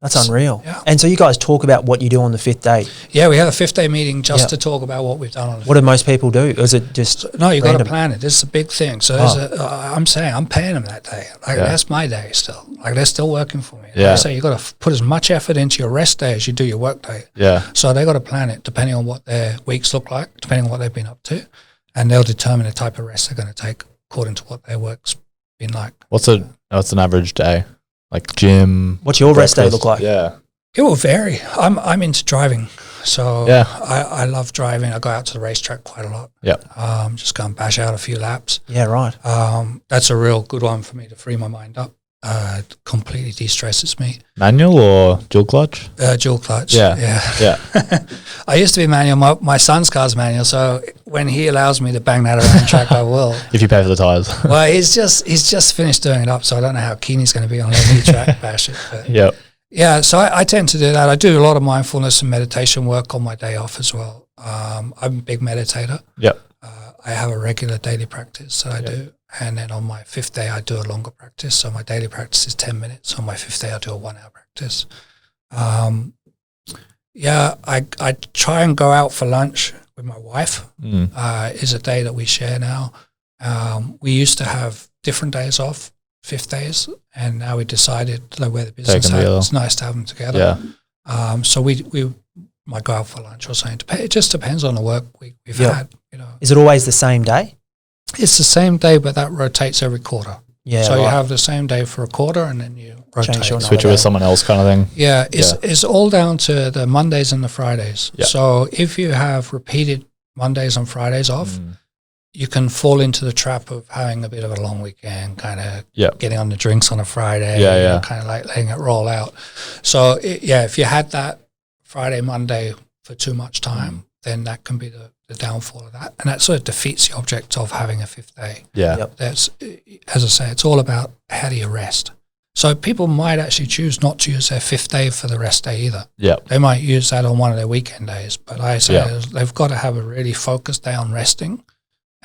That's unreal. Yeah. And so you guys talk about what you do on the 5th day. Yeah, we have a 5th day meeting just to talk about what we've done on the 5th day. What do most people do? Is it just no, you've got to plan it. This is a big thing. So I'm saying I'm paying them that day. Like that's my day still. Like they're still working for me. Yeah. I say you got to put as much effort into your rest day as you do your work day. Yeah. So they got to plan it depending on what their weeks look like, depending on what they've been up to, and they'll determine the type of rest they're going to take according to what their work's been like. What's an average day? Like gym. What's your rest day look like? Yeah. It will vary. I'm into driving, so I love driving. I go out to the racetrack quite a lot. Yeah. Just go and bash out a few laps. Yeah, right. That's a real good one for me to free my mind up. It completely de-stresses me. Manual or dual clutch? Dual clutch. Yeah. I used to be manual. My son's car's manual, so when he allows me to bang that around track, I will. If you pay for the tires. Well, he's just finished doing it up, so I don't know how keen he's going to be on letting me track bash it. But yep. Yeah, so I tend to do that. I do a lot of mindfulness and meditation work on my day off as well. I'm a big meditator. Yep. I have a regular daily practice that I do. And then on my 5th day, I do a longer practice. So my daily practice is 10 minutes. On my 5th day, I do a 1-hour practice. I try and go out for lunch with my wife. Is a day that we share now. We used to have different days off, 5th days, and now we decided that where the business had, it's nice to have them together. Yeah. So we might go out for lunch or something. It just depends on the work we've had. You know, is it always the same day? It's the same day, but that rotates every quarter. Yeah. So you have the same day for a quarter, and then you rotate. Switch it with someone else, kind of thing. Yeah, it's all down to the Mondays and the Fridays. Yeah. So if you have repeated Mondays and Fridays off, you can fall into the trap of having a bit of a long weekend, kind of getting on the drinks on a Friday, kind of like letting it roll out. So, if you had that Friday, Monday for too much time, then that can be the downfall of that. And that sort of defeats the object of having a fifth day. Yeah. That's, as I say, it's all about how do you rest. So people might actually choose not to use their fifth day for the rest day either. Yeah. They might use that on one of their weekend days. But I say they've got to have a really focused day on resting.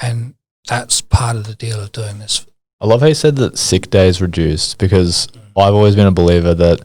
And that's part of the deal of doing this. I love how you said that sick days reduced, because I've always been a believer that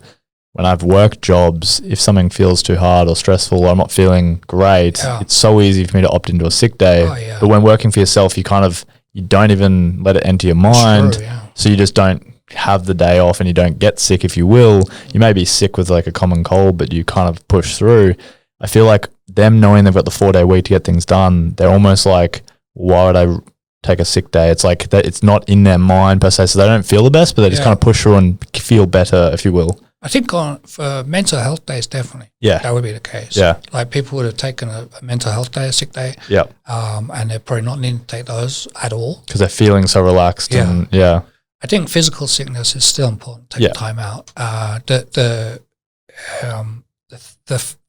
when I've worked jobs, if something feels too hard or stressful or I'm not feeling great, it's so easy for me to opt into a sick day. But when working for yourself, you don't even let it enter your mind. True, so you just don't have the day off and you don't get sick, if you will. You may be sick with like a common cold, but you kind of push through. I feel like them knowing they've got the 4-day week to get things done, they're almost like, why would I take a sick day? It's like that it's not in their mind per se, so they don't feel the best, but they just kind of push through and feel better, if you will. I think for mental health days, definitely. Yeah. That would be the case. Yeah. Like people would have taken a mental health day, a sick day. Yeah. And they're probably not needing to take those at all. Because they're feeling so relaxed. Yeah. And I think physical sickness is still important. Take time out. The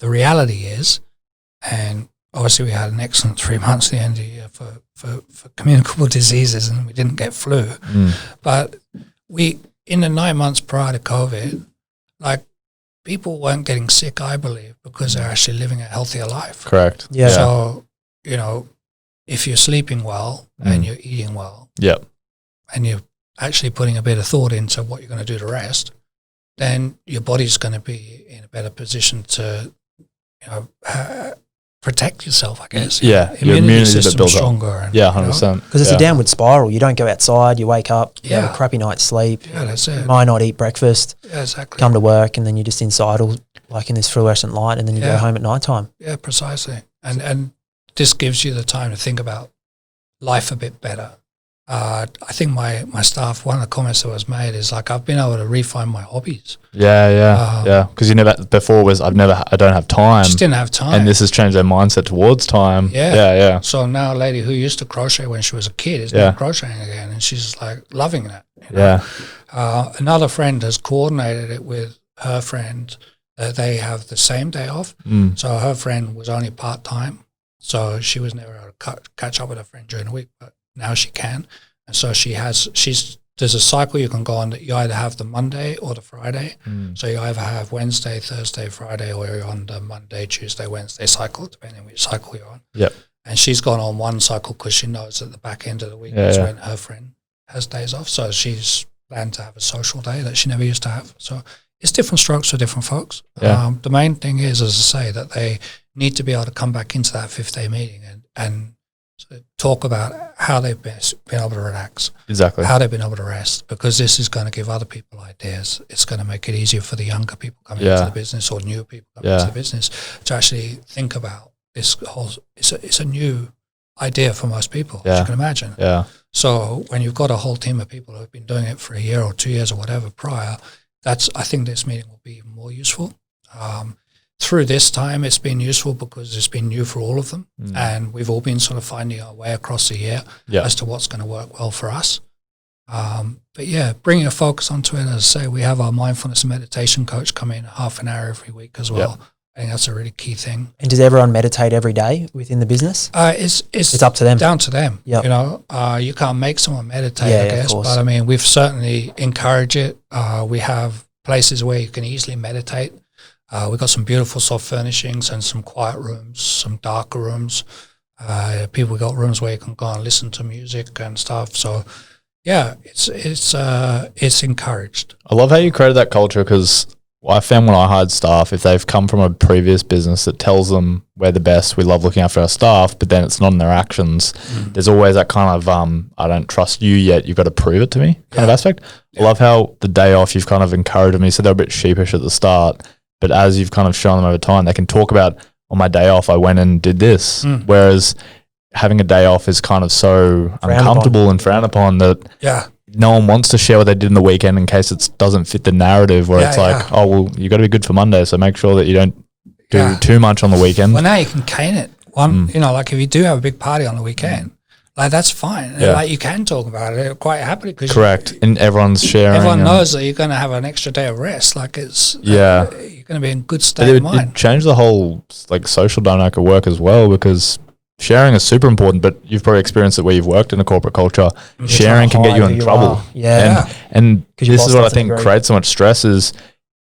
reality is, and obviously we had an excellent 3 months at the end of the year for communicable diseases, and we didn't get flu. But in the 9 months prior to COVID, like people weren't getting sick, I believe, because they're actually living a healthier life. Correct. Yeah. So, if you're sleeping well and you're eating well, and you're actually putting a bit of thought into what you're going to do to rest, then your body's going to be in a better position to, protect yourself, I guess. Yeah. Immunity system's stronger. 100%. Because it's a downward spiral. You don't go outside, you wake up, you have a crappy night's sleep. Yeah, that's it. You might not eat breakfast. Yeah, exactly. Come to work, and then you're just inside all like in this fluorescent light, and then you go home at night time. Yeah, precisely. And this gives you the time to think about life a bit better. I think my staff, one of the comments that was made is like, I've been able to refine my hobbies. Yeah. Because I don't have time. Just didn't have time. And this has changed their mindset towards time. Yeah. So now a lady who used to crochet when she was a kid is now crocheting again, and she's like loving that. Another friend has coordinated it with her friend. They have the same day off. So her friend was only part-time, so she was never able to catch up with her friend during the week, but now she can. And so there's a cycle you can go on that you either have the Monday or the Friday. So you either have Wednesday, Thursday, Friday, or you're on the Monday, Tuesday, Wednesday cycle, depending which cycle you're on. Yep. And she's gone on one cycle because she knows at the back end of the week is when her friend has days off. So she's planned to have a social day that she never used to have. So it's different strokes for different folks. The main thing is, as I say, that they need to be able to come back into that 5th day meeting and talk about how they've been able to relax, how they've been able to rest, because this is going to give other people ideas. It's going to make it easier for the younger people coming into the business or newer people coming into the business to actually think about this whole. It's a new idea for most people, as you can imagine. So when you've got a whole team of people who have been doing it for a year or 2 years or whatever prior, I think this meeting will be more useful. Through this time, it's been useful because it's been new for all of them, and we've all been sort of finding our way across the year as to what's going to work well for us. But bringing a focus onto it, as I say, we have our mindfulness and meditation coach come in half an hour every week as well. I think that's a really key thing. And does everyone meditate every day within the business? It's up to them. Down to them. You can't make someone meditate, I guess. But I mean, we've certainly encouraged it. We have places where you can easily meditate. We've got some beautiful soft furnishings and some quiet rooms, some darker rooms. We've got rooms where you can go and listen to music and stuff. So, it's encouraged. I love how you created that culture, because I found when I hired staff, if they've come from a previous business that tells them we're the best, we love looking after our staff, but then it's not in their actions, there's always that kind of, I don't trust you yet, you've got to prove it to me kind of aspect. I love how the day off you've kind of encouraged them. You said they're a bit sheepish at the start, but as you've kind of shown them over time, they can talk about, on my day off, I went and did this. Whereas having a day off is kind of so uncomfortable and frowned upon that no one wants to share what they did in the weekend in case it doesn't fit the narrative where it's like, oh, well, you got to be good for Monday, so make sure that you don't do too much on the weekend. Well, now you can cane it. Like if you do have a big party on the weekend, Like, that's fine. Like, you can talk about it quite happily. Correct. And everyone's sharing. Everyone knows that you're going to have an extra day of rest. Like, it's you're going to be in good state of mind. It changed the whole like social dynamic of work as well, because sharing is super important, but you've probably experienced it where you've worked in a corporate culture. Sharing can get you in trouble. And this is what I think creates so much stress is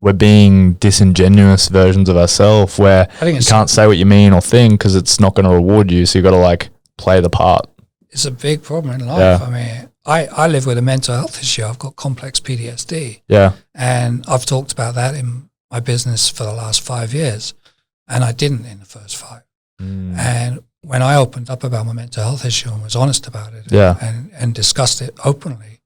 we're being disingenuous versions of ourselves where you can't say what you mean or think because it's not going to reward you. So you've got to like play the part. It's a big problem in life. I mean, I live with a mental health issue. I've got complex PTSD. Yeah. And I've talked about that in my business for the last 5 years. And I didn't in the first 5. And when I opened up about my mental health issue and was honest about it and discussed it openly,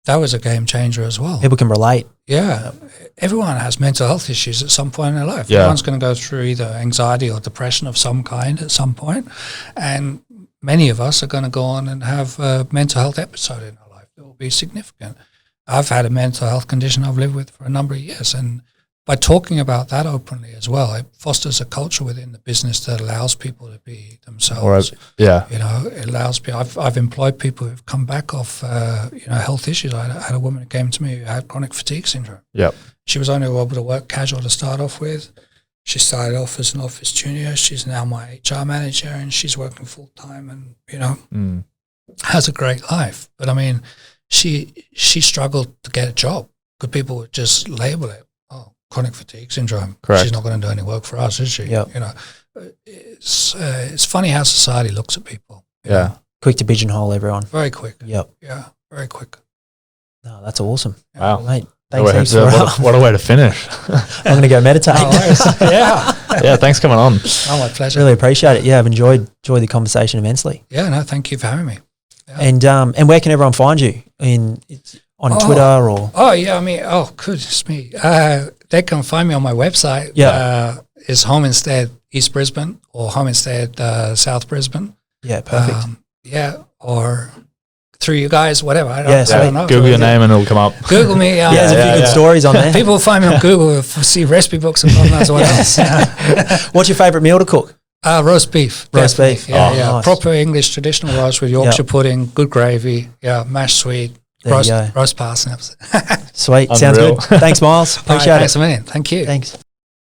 that was a game changer as well. People can relate. Yeah. Everyone has mental health issues at some point in their life. Everyone's going to go through either anxiety or depression of some kind at some point. And many of us are going to go on and have a mental health episode in our life that will be significant. I've had a mental health condition I've lived with for a number of years, and by talking about that openly as well, it fosters a culture within the business that allows people to be themselves. You know, it allows people. I've employed people who've come back off, health issues. I had a woman who came to me who had chronic fatigue syndrome. Yep. She was only able to work casual to start off with. She started off as an office junior. She's now my HR manager, and she's working full time, and has a great life. But I mean, she struggled to get a job because people would just label it, chronic fatigue syndrome. Correct. She's not going to do any work for us, is she? Yep. You know, it's funny how society looks at people. Yeah. Quick to pigeonhole everyone. Very quick. Yep. Yeah. Very quick. No, that's awesome. Wow. Mate, thanks. What a way to finish. I'm going to go meditate. Yeah. Thanks for coming on. Oh, my pleasure. Really appreciate it. Yeah, I've enjoyed the conversation immensely. Yeah. No, thank you for having me. Yeah. And where can everyone find you? On Twitter or? Oh, yeah. I mean, goodness me. They can find me on my website. Yeah. It's Home Instead East Brisbane or Home Instead South Brisbane. Yeah, perfect. Or through you guys, whatever. I don't know. Google your name and it'll come up. Google me. There's a few good stories on there. People find me on Google, see recipe books and God knows what else. What's your favourite meal to cook? Roast beef. Roast beef. Yeah, Nice. Proper English traditional roast with Yorkshire pudding, good gravy, mashed sweet, roast parsnips. Sweet. Unreal. Sounds good. Thanks, Myles. Appreciate it. Thanks a million. Thank you. Thanks.